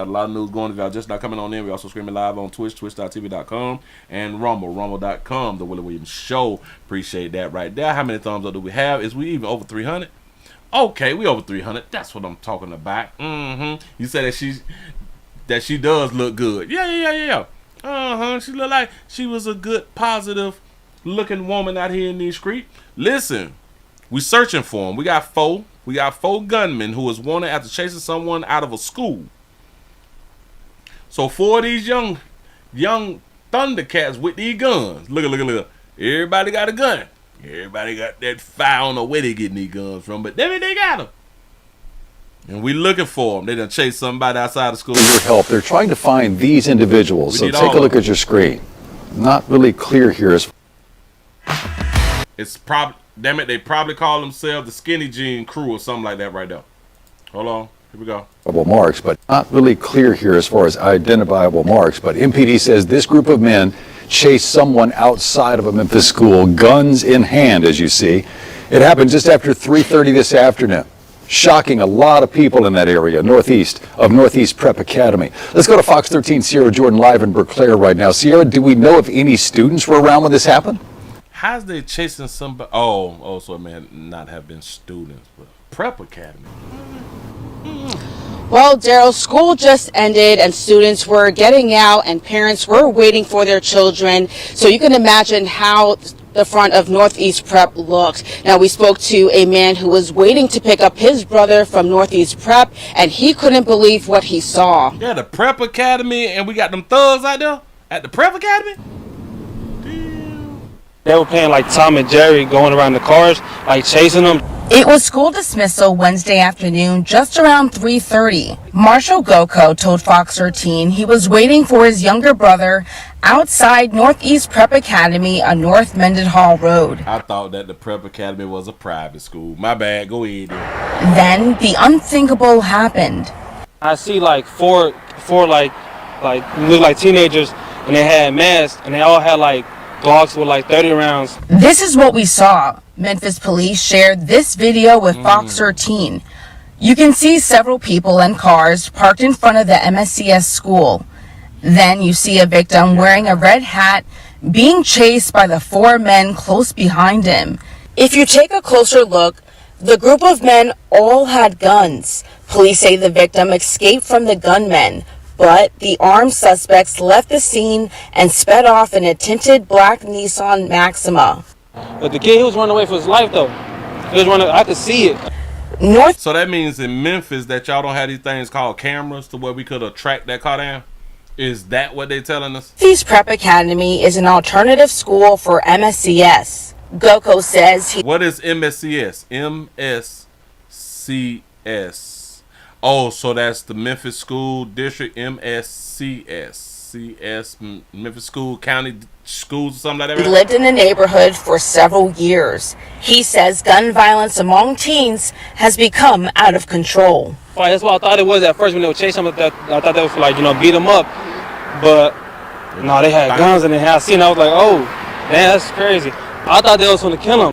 y'all just not coming on in, we also streaming live on Twitch, twitch.tv.com, and rumble.com, the Willie Williams Show. Appreciate that right there. How many thumbs up do we have? Is we even over 300? Okay, we over 300. That's what I'm talking about. You said that she does look good. Yeah. She look like she was a good, positive looking woman out here in these streets. Listen, we searching for them. We got four gunmen who was wanted after chasing someone out of a school. So 4 of these young Thundercats with these guns. Look. Everybody got a gun. Everybody got that fire. I don't know where they getting these guns from, but they got them. And we looking for them. They done chased somebody outside of school. Your help. They're trying to find these individuals. So take a look at your screen. Not really clear here. It's probably, damn it, they probably call themselves the Skinny Jean Crew or something like that right there. Hold on. Here we go. Marks, but not really clear here as far as identifiable marks. But MPD says this group of men chased someone outside of a Memphis school, guns in hand, as you see. It happened just after 3:30 this afternoon. Shocking a lot of people in that area, northeast of Northeast Prep Academy. Let's go to Fox 13 Sierra Jordan live in Berkeley right now. Sierra, do we know if any students were around when this happened? How's they chasing somebody? Oh, so it may not have been students, but Prep Academy. Well, Daryl, school just ended and students were getting out and parents were waiting for their children. So you can imagine how the front of Northeast Prep looked. Now, we spoke to a man who was waiting to pick up his brother from Northeast Prep, and he couldn't believe what he saw. Yeah, the Prep Academy, and we got them thugs out there at the Prep Academy? They were playing like Tom and Jerry, going around the cars, like chasing them. It was school dismissal Wednesday afternoon, just around 3:30. Marshall Goko told Fox 13 he was waiting for his younger brother outside Northeast Prep Academy on North Mendenhall Road. I thought that the Prep Academy was a private school. My bad, go ahead. Then the unthinkable happened. I see like four like look like teenagers, and they had masks, and they all had like Glocks with like 30 rounds. This is what we saw. Memphis police shared this video with Fox 13. You can see several people and cars parked in front of the MSCS school. Then you see a victim wearing a red hat being chased by the 4 men close behind him. If you take a closer look, the group of men all had guns. Police say the victim escaped from the gunmen, but the armed suspects left the scene and sped off in a tinted black Nissan Maxima. But the kid, he was running away for his life, though. He was running, I could see it. So that means in Memphis that y'all don't have these things called cameras to where we could have tracked that car down? Is that what they telling us? Northeast Prep Academy is an alternative school for MSCS. Goko says he... What is MSCS? MSCS. Oh, so that's the Memphis School District, MSCS. CS, Memphis School County Schools or something like that. He lived in the neighborhood for several years. He says gun violence among teens has become out of control. That's what I thought it was at first when they would chase them. I thought they was like, beat them up. But no, they had guns in their house. I was like, oh, man, that's crazy. I thought they was going to kill them.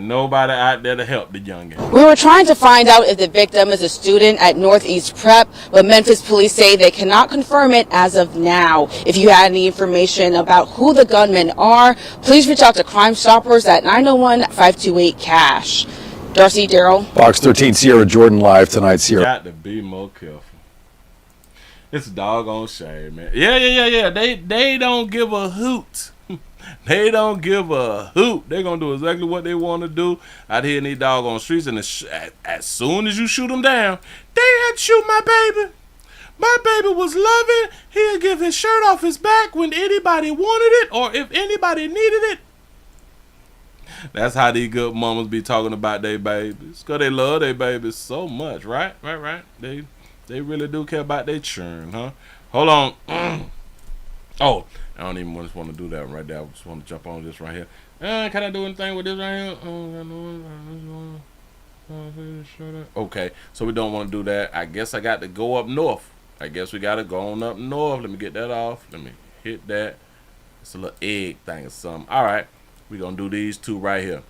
Nobody out there to help the youngin. We were trying to find out if the victim is a student at Northeast Prep, but Memphis police say they cannot confirm it as of now. If you had any information about who the gunmen are, please reach out to Crime Stoppers at 901-528-CASH. Darcy, Daryl. Fox 13 Sierra Jordan live tonight, Sierra. Got to be more careful. It's a doggone shame, man. Yeah. They don't give a hoot. They don't give a hoot. They're going to do exactly what they want to do out here in these doggone streets. And as soon as you shoot them down, they had to shoot my baby. My baby was loving. He'll give his shirt off his back when anybody wanted it or if anybody needed it. That's how these good mamas be talking about their babies. Because they love their babies so much, right? Right. They really do care about their children, huh? Hold on. Oh, I don't even just want to do that right there. I just want to jump on this right here. Can I do anything with this right here? Okay, so we don't want to do that. I guess I got to go up north. I guess we got to go on up north. Let me get that off. Let me hit that. It's a little egg thing or something. All right, we're going to do these two right here.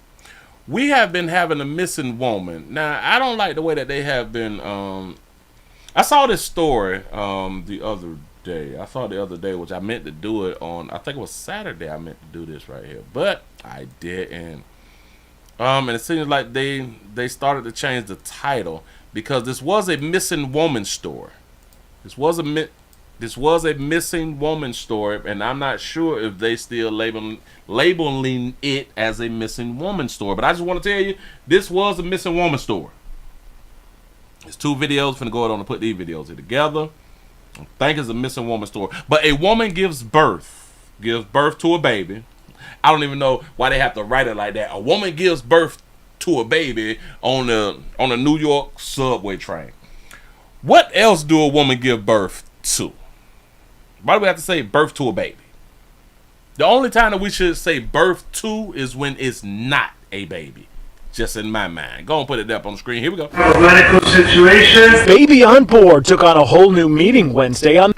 We have been having a missing woman. Now, I don't like the way that they have been. I saw this story the other day. I saw it the other day, which I meant to do it on, I think it was Saturday I meant to do this right here. But I didn't. And it seems like they started to change the title because this was a missing woman story. This was a missing woman story, and I'm not sure if they still labeling it as a missing woman story. But I just want to tell you, this was a missing woman story. There's two videos. Finna go on and put these videos here together. I think it's a missing woman story. But a woman gives birth to a baby. I don't even know why they have to write it like that. A woman gives birth to a baby on a New York subway train. What else do a woman give birth to? Why do we have to say birth to a baby? The only time that we should say birth to is when it's not a baby. Just in my mind. Go and put it up on the screen. Here we go. Medical situation. Baby on board took on a whole new meaning Wednesday on.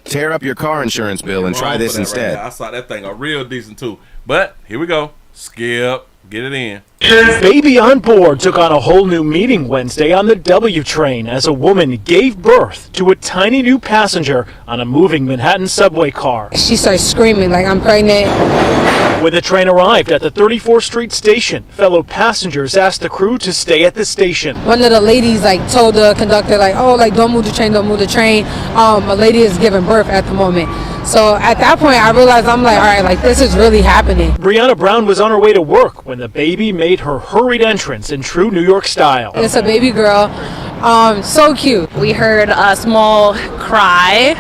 Tear up your car insurance bill and try this instead. Right, I saw that thing real decent too. But here we go. Skip. Get it in. Baby on board took on a whole new meaning Wednesday on the W train as a woman gave birth to a tiny new passenger on a moving Manhattan subway car. She started screaming like, I'm pregnant. When the train arrived at the 34th Street station, fellow passengers asked the crew to stay at the station. One of the ladies told the conductor don't move the train, don't move the train. A lady is giving birth at the moment. So at that point I realized all right, this is really happening. Brianna Brown was on her way to work when the baby made her hurried entrance in true New York style. It's a baby girl. So cute. We heard a small cry,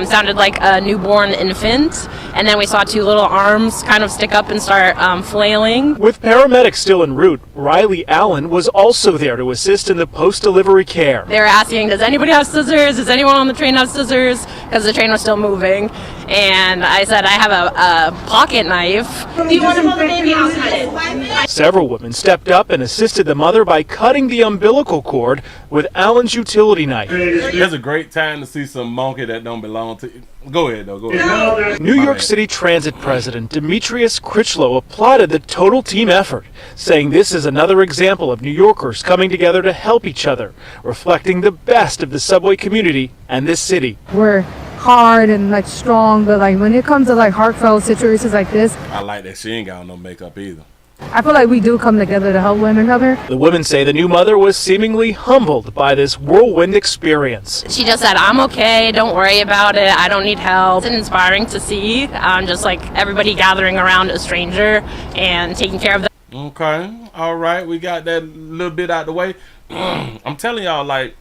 sounded like a newborn infant, and then we saw two little arms kind of stick up and start flailing. With paramedics still en route, Riley Allen was also there to assist in the post-delivery care. They were asking, does anybody have scissors? Does anyone on the train have scissors? Because the train was still moving. And I said, I have a pocket knife. Do you want to pull the baby out? Several women stepped up and assisted the mother by cutting the umbilical cord with Allen's utility knife. It's a great time to see some monkey that don't belong to you. Go ahead, though. Go ahead. New York City Transit President Demetrius Critchlow applauded the total team effort, saying this is another example of New Yorkers coming together to help each other, reflecting the best of the subway community and this city. We're hard and strong, but when it comes to heartfelt situations like this, I like that she ain't got no makeup either. I feel like we do come together to help one another. The women say the new mother was seemingly humbled by this whirlwind experience. She just said, I'm okay, don't worry about it, I don't need help. It's inspiring to see, just everybody gathering around a stranger and taking care of them. Okay, all right, we got that little bit out the way. I'm telling y'all,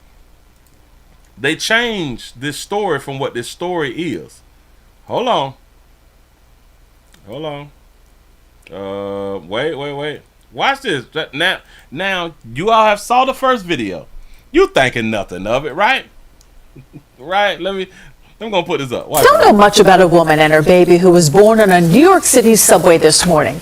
they changed this story from what this story is. Hold on. Wait. Watch this. Now, you all have saw the first video. You thinking nothing of it, right? Right? I'm gonna put this up. Watch Don't know much about a woman and her baby who was born on a New York City subway this morning.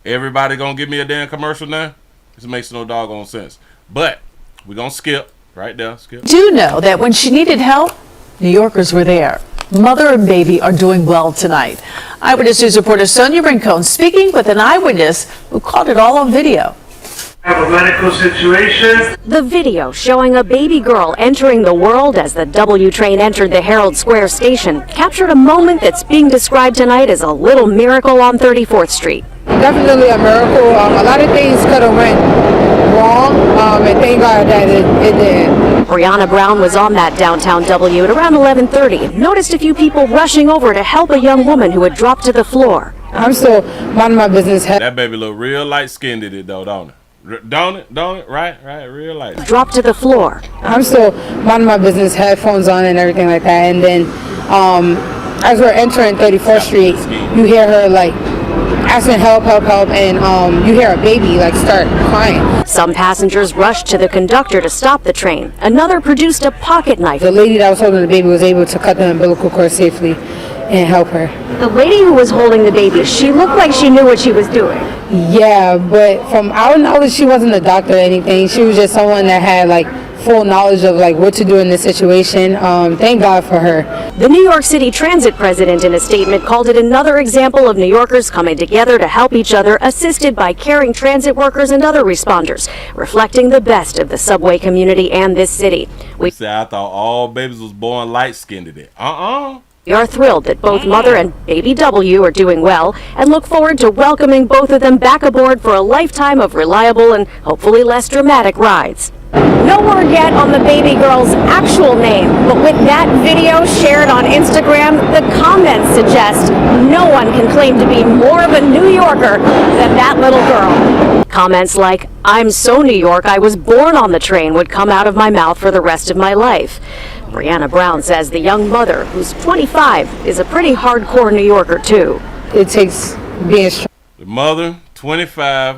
Everybody gonna give me a damn commercial now? This makes no doggone sense. But we're gonna skip right there. Skip. Do know that when she needed help, New Yorkers were there. Mother and baby are doing well tonight. Eyewitness News reporter Sonia Rincon speaking with an eyewitness who caught it all on video. Have a medical situation. The video showing a baby girl entering the world as the W train entered the Herald Square station captured a moment that's being described tonight as a little miracle on 34th Street. Definitely a miracle. A lot of things could have went wrong, and thank God that it did. Brianna Brown was on that downtown W at around 11:30 and noticed a few people rushing over to help a young woman who had dropped to the floor. I'm still minding my business. That baby look real light-skinned in it though, don't it? Don't it? Right, real light. Dropped to the floor. I'm still minding my business, headphones on and everything like that. And then as we're entering 34th Street, you hear her asking help, and you hear a baby start crying. Some passengers rushed to the conductor to stop the train. Another produced a pocket knife. The lady that was holding the baby was able to cut the umbilical cord safely, and help her. The lady who was holding the baby, she looked like she knew what she was doing. Yeah, but from our knowledge, she wasn't a doctor or anything. She was just someone that had like full knowledge of like what to do in this situation. Thank God for her. The New York City Transit president in a statement called it another example of New Yorkers coming together to help each other, assisted by caring transit workers and other responders, reflecting the best of the subway community and this city. We say I thought all babies was born light-skinned today. We are thrilled that both Mother and Baby W are doing well and look forward to welcoming both of them back aboard for a lifetime of reliable and hopefully less dramatic rides. No word yet on the baby girl's actual name, but with that video shared on Instagram, the comments suggest no one can claim to be more of a New Yorker than that little girl. Comments like, "I'm so New York, I was born on the train," would come out of my mouth for the rest of my life. Brianna Brown says the young mother, who's 25, is a pretty hardcore New Yorker too. It takes being strong. The mother, 25,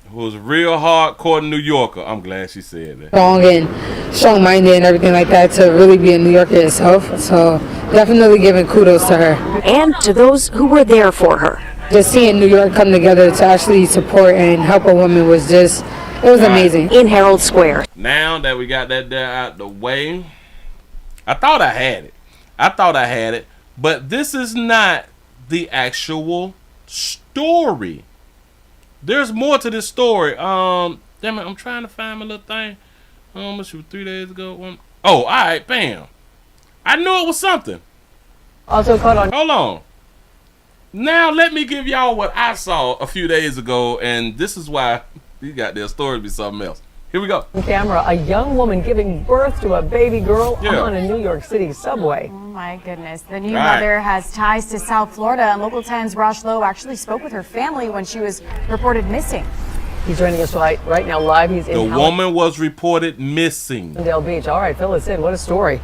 who was a real hardcore New Yorker. I'm glad she said that. Strong and strong-minded and everything like that to really be a New Yorker herself. So definitely giving kudos to her. And to those who were there for her. Just seeing New York come together to actually support and help a woman was just, it was amazing. In Herald Square. Now that we got that there out the way, I thought I had it. But this is not the actual story. There's more to this story. Damn it, I'm trying to find my little thing. This was 3 days ago. Oh, all right, bam. I knew it was something. Also caught on. Hold on. Now let me give y'all what I saw a few days ago, and this is why you got their story to be something else. Here we go. On camera, a young woman giving birth to a baby girl on a New York City subway. Oh my goodness. The new mother has ties to South Florida, and Local 10's Rosh Lowe actually spoke with her family when she was reported missing. He's joining us right now live. He's in The woman was reported missing. Del Beach. All right, fill us in. What a story.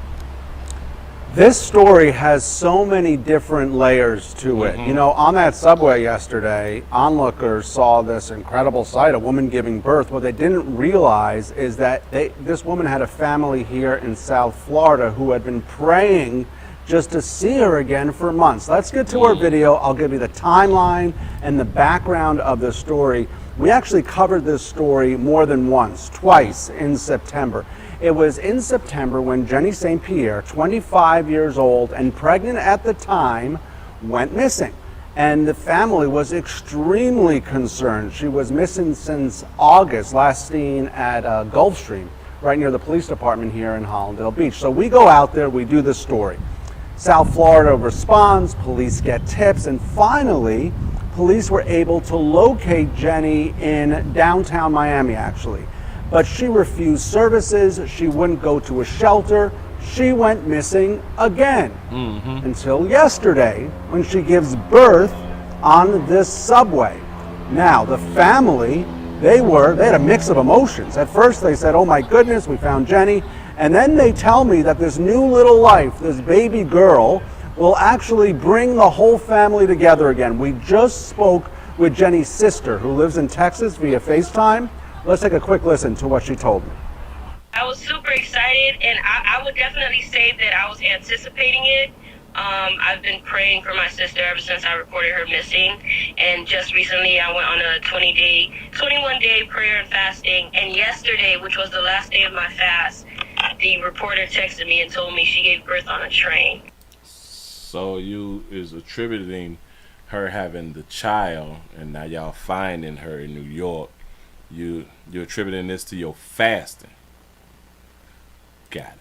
This story has so many different layers to it. You know, on that subway yesterday, onlookers saw this incredible sight, a woman giving birth. What they didn't realize is that this woman had a family here in South Florida who had been praying just to see her again for months. Let's get to her video. I'll give you the timeline and the background of the story. We actually covered this story more than once, twice in September. It was in September when Jenny St. Pierre, 25 years old and pregnant at the time, went missing. And the family was extremely concerned. She was missing since August, last seen at Gulfstream, right near the police department here in Hollandale Beach. So we go out there, we do this story. South Florida responds, police get tips, and finally, police were able to locate Jenny in downtown Miami, actually. But she refused services, she wouldn't go to a shelter, she went missing again. Until yesterday, when she gives birth on this subway. Now, the family, they had a mix of emotions. At first they said, oh my goodness, we found Jenny. And then they tell me that this new little life, this baby girl, will actually bring the whole family together again. We just spoke with Jenny's sister, who lives in Texas, via FaceTime. Let's take a quick listen to what she told me. I was super excited, and I would definitely say that I was anticipating it. I've been praying for my sister ever since I reported her missing, and just recently I went on a 21-day prayer and fasting, and yesterday, which was the last day of my fast, the reporter texted me and told me she gave birth on a train. So you is attributing her having the child, and now y'all finding her in New York. You're attributing this to your fasting. Got it.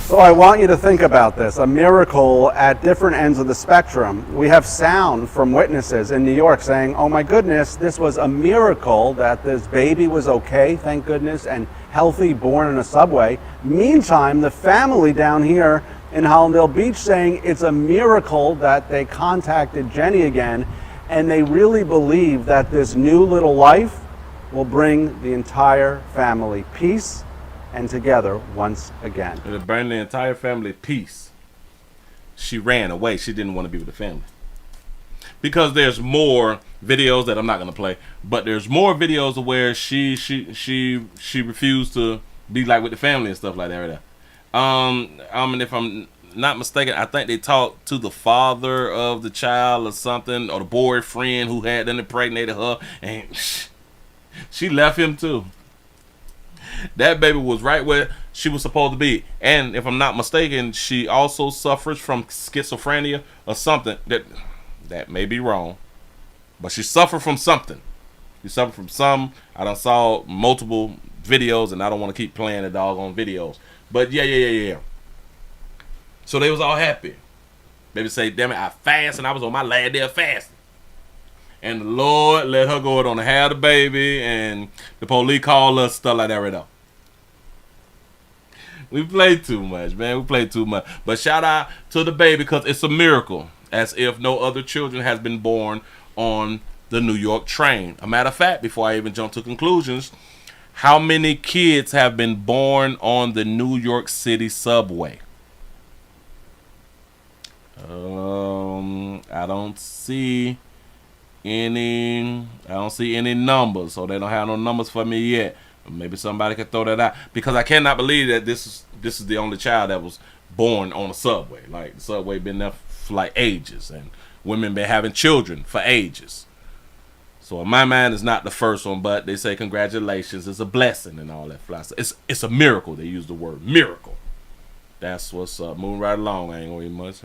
So I want you to think about this, a miracle at different ends of the spectrum. We have sound from witnesses in New York saying, oh my goodness, this was a miracle that this baby was okay, thank goodness, and healthy, born in a subway. Meantime, the family down here in Hollandale Beach saying it's a miracle that they contacted Jenny again, and they really believe that this new little life will bring the entire family peace and together once again. It'll bring the entire family peace. She ran away. She didn't want to be with the family. Because there's more videos that I'm not going to play, but there's more videos of where she refused to be like with the family and stuff like that right there. And if I'm not mistaken, I think they talked to the father of the child or something, or the boyfriend who had then impregnated her, and she left him too. That baby was right where she was supposed to be. And if I'm not mistaken, she also suffers from schizophrenia or something. That may be wrong, but she suffered from something. She suffered from some. I done saw multiple videos, and I don't want to keep playing the doggone videos. But yeah. So they was all happy. Baby say, damn it, I fast, and I was on my last day of fasting. And the Lord let her go on to have the baby, and the police called us, stuff like that right now. We play too much, man. We play too much. But shout out to the baby, because it's a miracle, as if no other children has been born on the New York train. A matter of fact, before I even jump to conclusions, how many kids have been born on the New York City subway? I don't see any numbers, so they don't have no numbers for me yet. Maybe somebody could throw that out, because I cannot believe that this is the only child that was born on a subway. Like, the subway been there for like ages, and women been having children for ages. So in my mind, it's not the first one, but they say congratulations, it's a blessing and all that fly. It's a miracle. They use the word miracle. That's what's up. Moving right along. I ain't gonna eat much.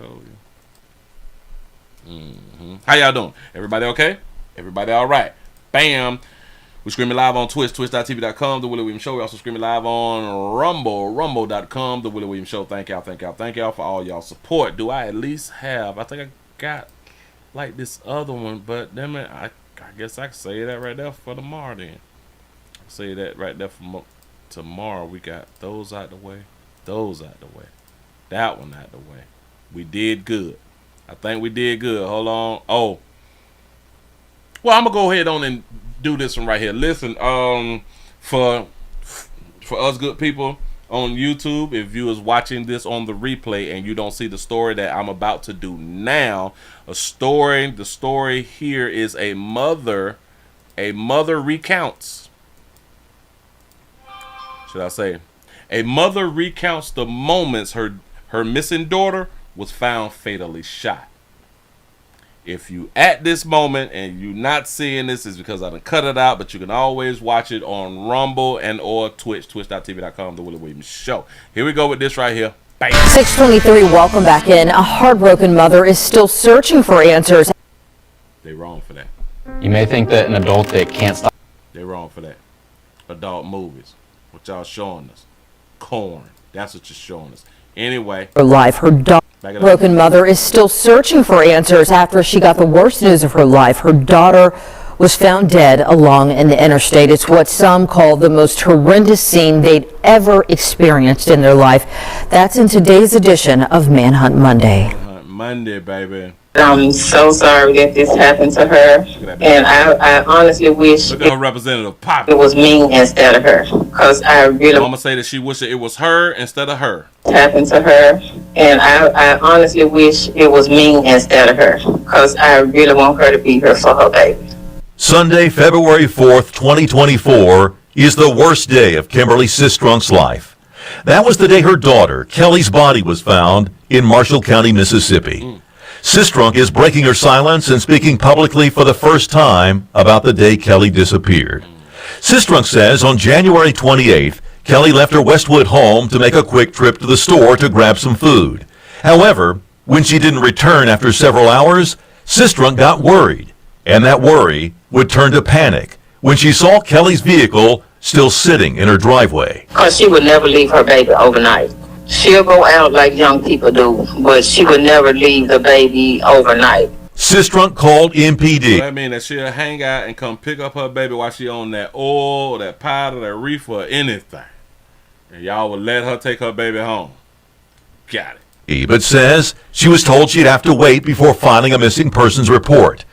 How y'all doing? Everybody okay? Everybody all right? Bam. We're streaming live on Twitch, twitch.tv.com, The Willie Williams Show. We're also streaming live on Rumble, rumble.com, The Willie Williams Show. Thank y'all for all y'all support. Do I at least have, I think I got like this other one, but then I guess I can say that right there for tomorrow then. Say that right there for tomorrow. We got those out the way, those out the way, that one out the way. We did good. I think we did good. Hold on. Oh. Well, I'm going to go ahead on and do this one right here. Listen, for us good people on YouTube, if you is watching this on the replay and you don't see the story that I'm about to do now, the story here is a mother recounts. Should I say? A mother recounts the moments her missing daughter was found fatally shot. If you at this moment and you not seeing this, is because I done cut it out, but you can always watch it on Rumble and or Twitch, twitch.tv.com, The Willie Williams Show. Here we go with this right here. Bam. 623, welcome back in. A heartbroken mother is still searching for answers. They wrong for that. You may think that an adult that can't stop. They wrong for that. Adult movies. What y'all showing us? Corn. That's what you're showing us. Anyway. Her life, her broken mother is still searching for answers after she got the worst news of her life. Her daughter was found dead along an interstate. It's what some call the most horrendous scene they'd ever experienced in their life. That's in today's edition of Manhunt Monday. Monday, baby. I'm so sorry that this happened to her, and I honestly wish Look at her representative pop. it was me instead of her, because I really Mama say that she wished it was her instead of her. happened to her, and I honestly wish it was me instead of her, because I really want her to be here for her baby. Sunday, February 4th, 2024 is the worst day of Kimberly Sistrunk's life. That was the day her daughter, Kelly's body was found in Marshall County, Mississippi. Sistrunk is breaking her silence and speaking publicly for the first time about the day Kelly disappeared. Sistrunk says on January 28th, Kelly left her Westwood home to make a quick trip to the store to grab some food. However, when she didn't return after several hours, Sistrunk got worried, and that worry would turn to panic when she saw Kelly's vehicle still sitting in her driveway. Because she would never leave her baby overnight. She'll go out like young people do, but she would never leave the baby overnight. Sistrunk called MPD. That means that she'll hang out and come pick up her baby while she on that oil, or that powder, that reefer, or anything. And y'all would let her take her baby home. Got it. But says she was told she'd have to wait before filing a missing persons report.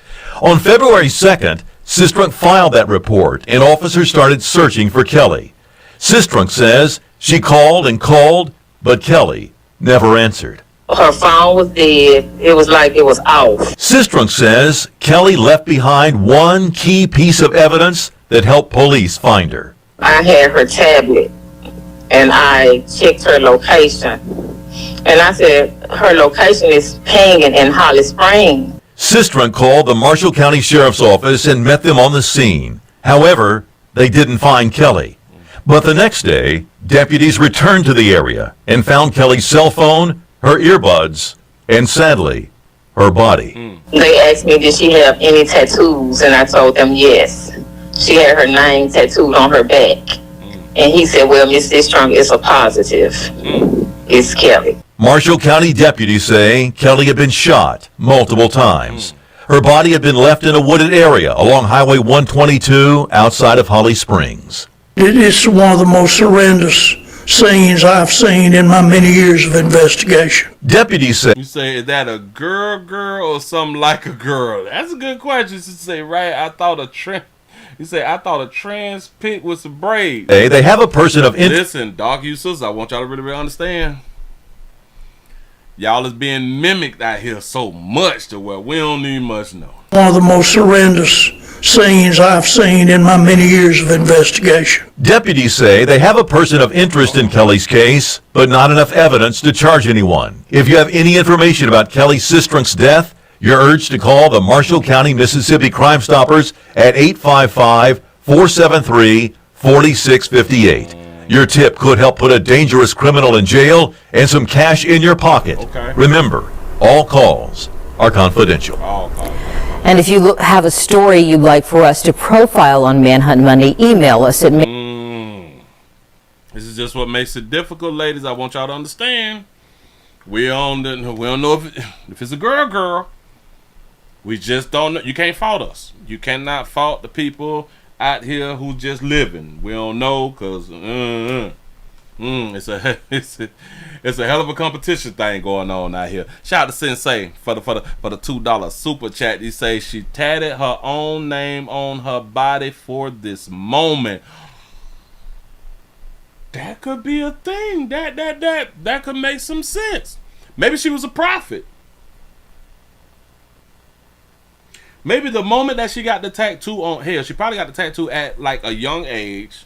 On February 2nd, Sistrunk filed that report, and officers started searching for Kelly. Sistrunk says she called and called, but Kelly never answered. Her phone was dead. It was like it was off. Sistrunk says Kelly left behind one key piece of evidence that helped police find her. I had her tablet, and I checked her location, And I said, her location is Pangin in Holly Springs. Sistrunk called the Marshall County Sheriff's Office and met them on the scene. However, they didn't find Kelly. But the next day, deputies returned to the area and found Kelly's cell phone, her earbuds, and sadly, her body. They asked me, did she have any tattoos? And I told them yes. She had her name tattooed on her back. And he said, well, Miss Sistrunk, it's a positive. It's Kelly. Marshall County deputies say Kelly had been shot multiple times. Her body had been left in a wooded area along Highway 122 outside of Holly Springs. It is one of the most horrendous scenes I've seen in my many years of investigation. Deputies say, you say, is that a girl or something like a girl? That's a good question to say, right? I thought a trans pig with some braids. They have a person of interest. Listen, Doc, you sisters, I want y'all to really understand. Y'all is being mimicked out here so much to where we don't need much no. One of the most horrendous scenes I've seen in my many years of investigation. Deputies say they have a person of interest in Kelly's case, but not enough evidence to charge anyone. If you have any information about Kelly Sistrunk's death, you're urged to call the Marshall County, Mississippi Crime Stoppers at 855-473-4658. Your tip could help put a dangerous criminal in jail and some cash in your pocket. Okay. Remember, all calls are confidential. And if you have a story you'd like for us to profile on Manhunt Monday, email us at This is just what makes it difficult, ladies. I want y'all to understand. We don't know if it's a girl. We just don't know. You can't fault us. You cannot fault the people out here who just living. We don't know because it's a hell of a competition thing going on out here. Shout out to Sensei for the $2 super chat. He say she tatted her own name on her body for this moment. That could be a thing. That could make some sense. Maybe she was a prophet. Maybe the moment that she got the tattoo on here, she probably got the tattoo at like a young age.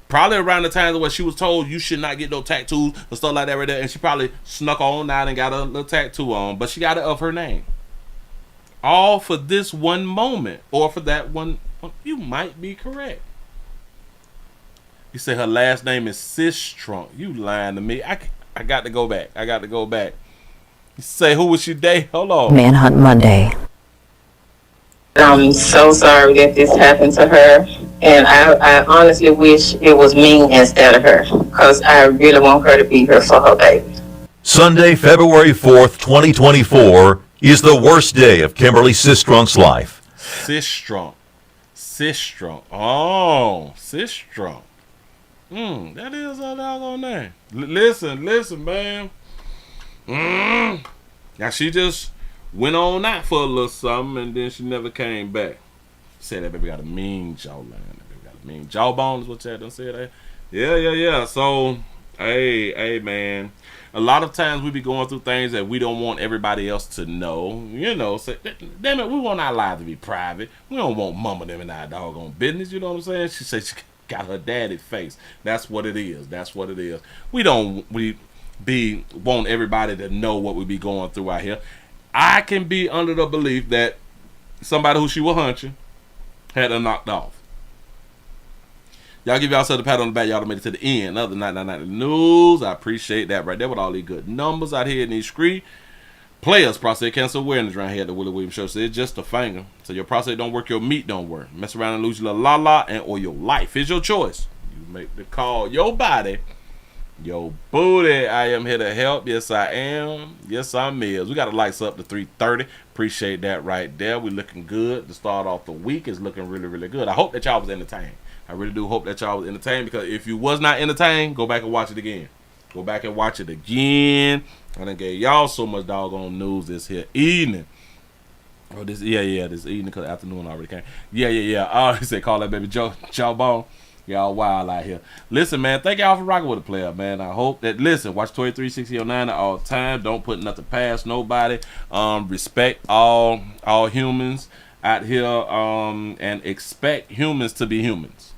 Probably around the time where she was told you should not get no tattoos or stuff like that right there. And she probably snuck on out and got a little tattoo on. But she got it of her name. All for this one moment. Or for that one. You might be correct. You say her last name is Sistrunk. You lying to me. I got to go back. You say who was she dating? Hold on. Manhunt Monday. I'm so sorry that this happened to her, and I honestly wish it was me instead of her, because I really want her to be here for her baby. Sunday, February 4th, 2024 is the worst day of Kimberly Sistrunk's life. Sistrunk. Oh, Sistrunk. That is a doggone name. Listen, man. Now she just went on out for a little something, and then she never came back. Said that baby got a mean jawline. That baby got a mean jawbone is what you had done said. Yeah. So, hey, man. A lot of times we be going through things that we don't want everybody else to know. You know, so, damn it, we want our lives to be private. We don't want mama them in our doggone business. You know what I'm saying? She said she got her daddy face. That's what it is. We want everybody to know what we be going through out here. I can be under the belief that somebody who she was hunching had her knocked off. Y'all give yourself a pat on the back. Y'all done made it to the end of the 999 news. I appreciate that right there with all these good numbers out here in these streets. Players, prostate cancer awareness around here at the Willie Williams Show. So it's just a finger. So your prostate don't work, your meat don't work. Mess around and lose your little la-la or your life. It's your choice. You make the call. Your body. Yo, booty, I am here to help. Yes, I am. Yes, I'm is. We got the lights up to 3:30. Appreciate that right there. We looking good. To start off the week is looking really, really good. I hope that y'all was entertained. I really do hope that y'all was entertained, because if you was not entertained, go back and watch it again. I done gave y'all so much doggone news this here evening. Oh, this evening, because afternoon already came. Yeah. Oh, he said call that baby jawbone. Y'all wild out here. Listen, man, thank y'all for rocking with the player, man. I hope that, watch 236009 at all time. Don't put nothing past nobody. Respect all humans out here, and expect humans to be humans.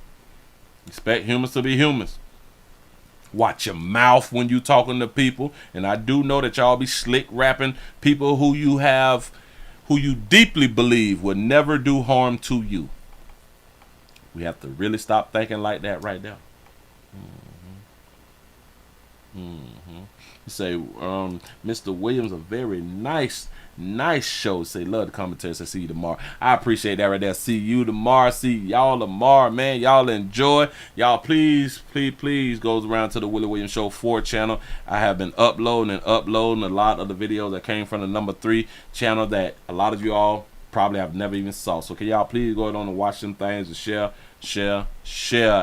Watch your mouth when you talking to people. And I do know that y'all be slick rapping people who you deeply believe will never do harm to you. We have to really stop thinking like that right now. You say, Mr. Williams, a very nice show. Say, love the commentary. Say, see you tomorrow. I appreciate that right there. See you tomorrow. See y'all tomorrow, man. Y'all enjoy. Y'all please goes around to the Willie Williams Show 4 channel. I have been uploading a lot of the videos that came from the number 3 channel that a lot of you all probably have never even saw. So can y'all please go on and watch them things and share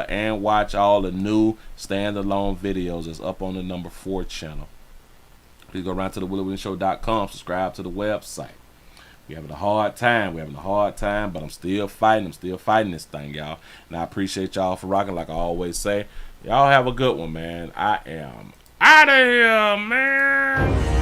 and watch all the new standalone videos that's up on the number 4 channel. Please go around to the WillieWilliamsShow.com, subscribe to the website. We're having a hard time, but I'm still fighting this thing, y'all. And I appreciate y'all for rocking, like I always say. Y'all have a good one, man. I am out of here, man.